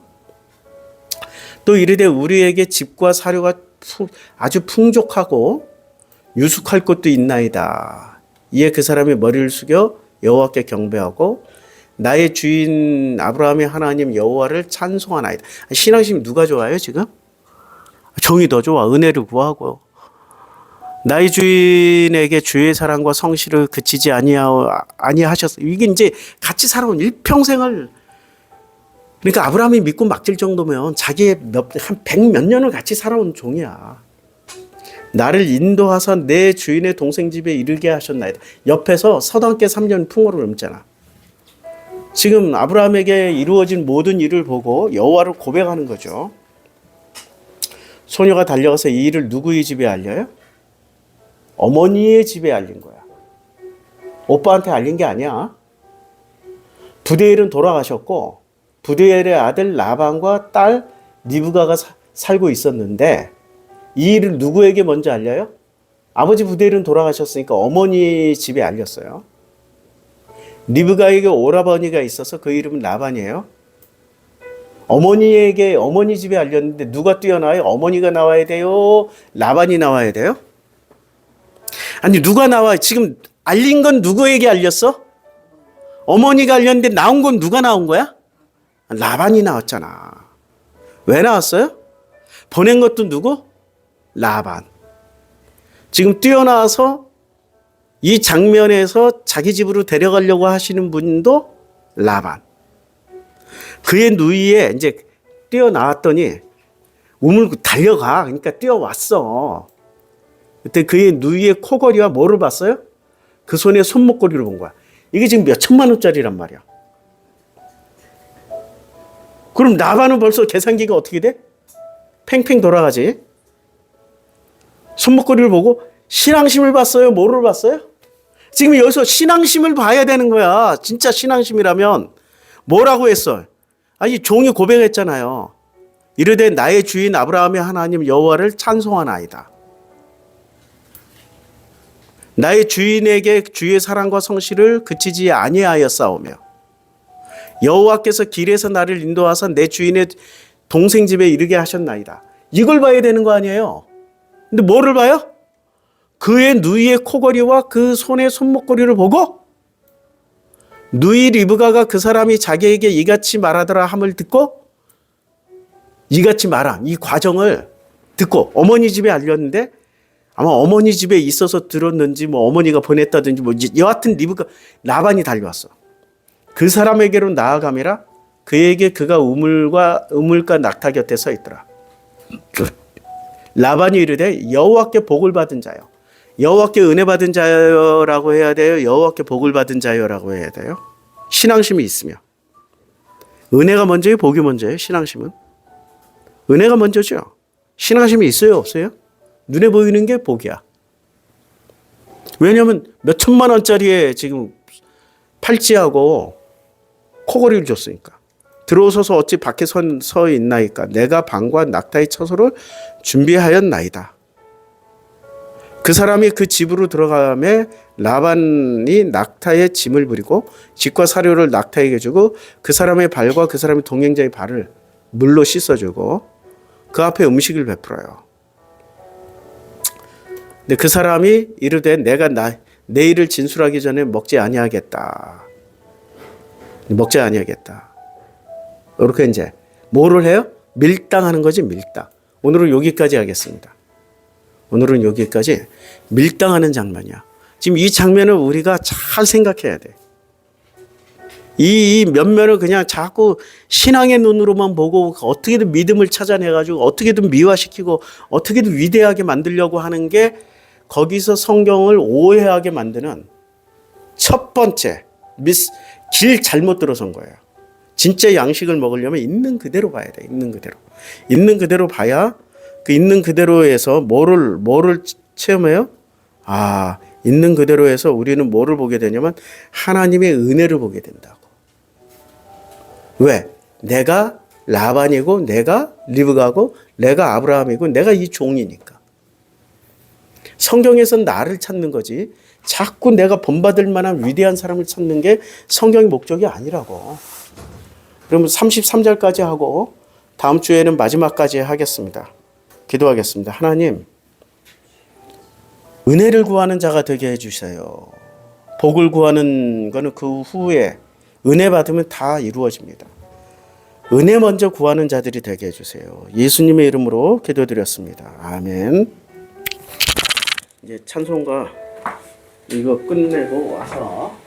또 이르되 우리에게 집과 사료가 아주 풍족하고 유숙할 곳도 있나이다. 이에 그 사람이 머리를 숙여 여호와께 경배하고 나의 주인 아브라함의 하나님 여호와를 찬송하나이다. 신앙심 누가 좋아요 지금? 종이 더 좋아. 은혜를 구하고 나의 주인에게 주의 사랑과 성실을 그치지 아니하셨어. 이게 이제 같이 살아온 일평생을, 그러니까 아브라함이 믿고 맡길 정도면 자기의 한 100몇 년을 같이 살아온 종이야. 나를 인도하사 내 주인의 동생 집에 이르게 하셨나이다. 옆에서 서당께 3년 풍어를 읊잖아. 지금 아브라함에게 이루어진 모든 일을 보고 여호와를 고백하는 거죠. 소녀가 달려가서 이 일을 누구의 집에 알려요? 어머니의 집에 알린 거야. 오빠한테 알린 게 아니야. 부데엘은 돌아가셨고 부데엘의 아들 라반과 딸 리브가가 살고 있었는데 이 일을 누구에게 먼저 알려요? 아버지 부데엘은 돌아가셨으니까 어머니 집에 알렸어요. 리브가에게 오라버니가 있어서 그 이름은 라반이에요. 어머니에게 어머니 집에 알렸는데 누가 뛰어나와요? 어머니가 나와야 돼요? 라반이 나와야 돼요? 아니 누가 나와? 지금 알린 건 누구에게 알렸어? 어머니가 알렸는데 나온 건 누가 나온 거야? 라반이 나왔잖아. 왜 나왔어요? 보낸 것도 누구? 라반. 지금 뛰어나와서 이 장면에서 자기 집으로 데려가려고 하시는 분도 라반. 그의 누이에 이제 뛰어나왔더니 우물고 달려가. 그러니까 뛰어왔어. 그때 그의 누이의 코걸이와 뭐를 봤어요? 그 손에 손목걸이를 본 거야. 이게 지금 몇 천만 원짜리란 말이야. 그럼 라반은 벌써 계산기가 어떻게 돼? 팽팽 돌아가지. 손목걸이를 보고 신앙심을 봤어요? 뭐를 봤어요? 지금 여기서 신앙심을 봐야 되는 거야. 진짜 신앙심이라면 뭐라고 했어? 아니 종이 고백했잖아요. 이르되 나의 주인 아브라함의 하나님 여호와를 찬송하나이다. 나의 주인에게 주의 사랑과 성실을 그치지 아니하였사오며 여호와께서 길에서 나를 인도하사 내 주인의 동생 집에 이르게 하셨나이다. 이걸 봐야 되는 거 아니에요. 근데 뭐를 봐요? 그의 누이의 코걸이와 그 손의 손목걸이를 보고 누이 리브가가 그 사람이 자기에게 이같이 말하더라 함을 듣고 이같이 말한 이 과정을 듣고 어머니 집에 알렸는데 아마 어머니 집에 있어서 들었는지 뭐 어머니가 보냈다든지 뭐 여하튼 리브가 라반이 달려왔어. 그 사람에게로 나아가미라 그에게 그가 우물가 낙타 곁에 서 있더라. 라반이 이르되 여호와께 복을 받은 자요. 여호와께 은혜 받은 자요라고 해야 돼요? 여호와께 복을 받은 자요라고 해야 돼요? 신앙심이 있으며. 은혜가 먼저예요? 복이 먼저예요? 신앙심은? 은혜가 먼저죠. 신앙심이 있어요? 없어요? 눈에 보이는 게 복이야. 왜냐하면 몇 천만 원짜리에 지금 팔찌하고 코걸이를 줬으니까. 들어오소서 어찌 밖에 서 있나이까. 내가 방과 낙타의 처소를 준비하였나이다. 그 사람이 그 집으로 들어가매 라반이 낙타의 짐을 부리고 집과 사료를 낙타에게 주고 그 사람의 발과 그 사람의 동행자의 발을 물로 씻어주고 그 앞에 음식을 베풀어요. 근데 그 사람이 이르되 내가 내일을 진술하기 전에 먹지 아니하겠다. 먹지 아니하겠다. 이렇게 이제 뭐를 해요? 밀당하는 거지, 밀당. 오늘은 여기까지 하겠습니다. 오늘은 여기까지 밀당하는 장면이야. 지금 이 장면을 우리가 잘 생각해야 돼. 이 면면을 그냥 자꾸 신앙의 눈으로만 보고 어떻게든 믿음을 찾아내가지고 어떻게든 미화시키고 어떻게든 위대하게 만들려고 하는 게 거기서 성경을 오해하게 만드는 첫 번째 길 잘못 들어선 거예요. 진짜 양식을 먹으려면 있는 그대로 봐야 돼. 있는 그대로. 있는 그대로 봐야 그 있는 그대로에서 뭐를 체험해요? 아, 있는 그대로에서 우리는 뭐를 보게 되냐면 하나님의 은혜를 보게 된다고. 왜? 내가 라반이고 내가 리브가고 내가 아브라함이고 내가 이 종이니까. 성경에선 나를 찾는 거지 자꾸 내가 본받을 만한 위대한 사람을 찾는 게 성경의 목적이 아니라고. 그러면 33절까지 하고 다음 주에는 마지막까지 하겠습니다. 기도하겠습니다. 하나님, 은혜를 구하는 자가 되게 해주세요. 복을 구하는 거는 그 후에 은혜 받으면 다 이루어집니다. 은혜 먼저 구하는 자들이 되게 해주세요. 예수님의 이름으로 기도드렸습니다. 아멘. 이제 찬송가 이거 끝내고 와서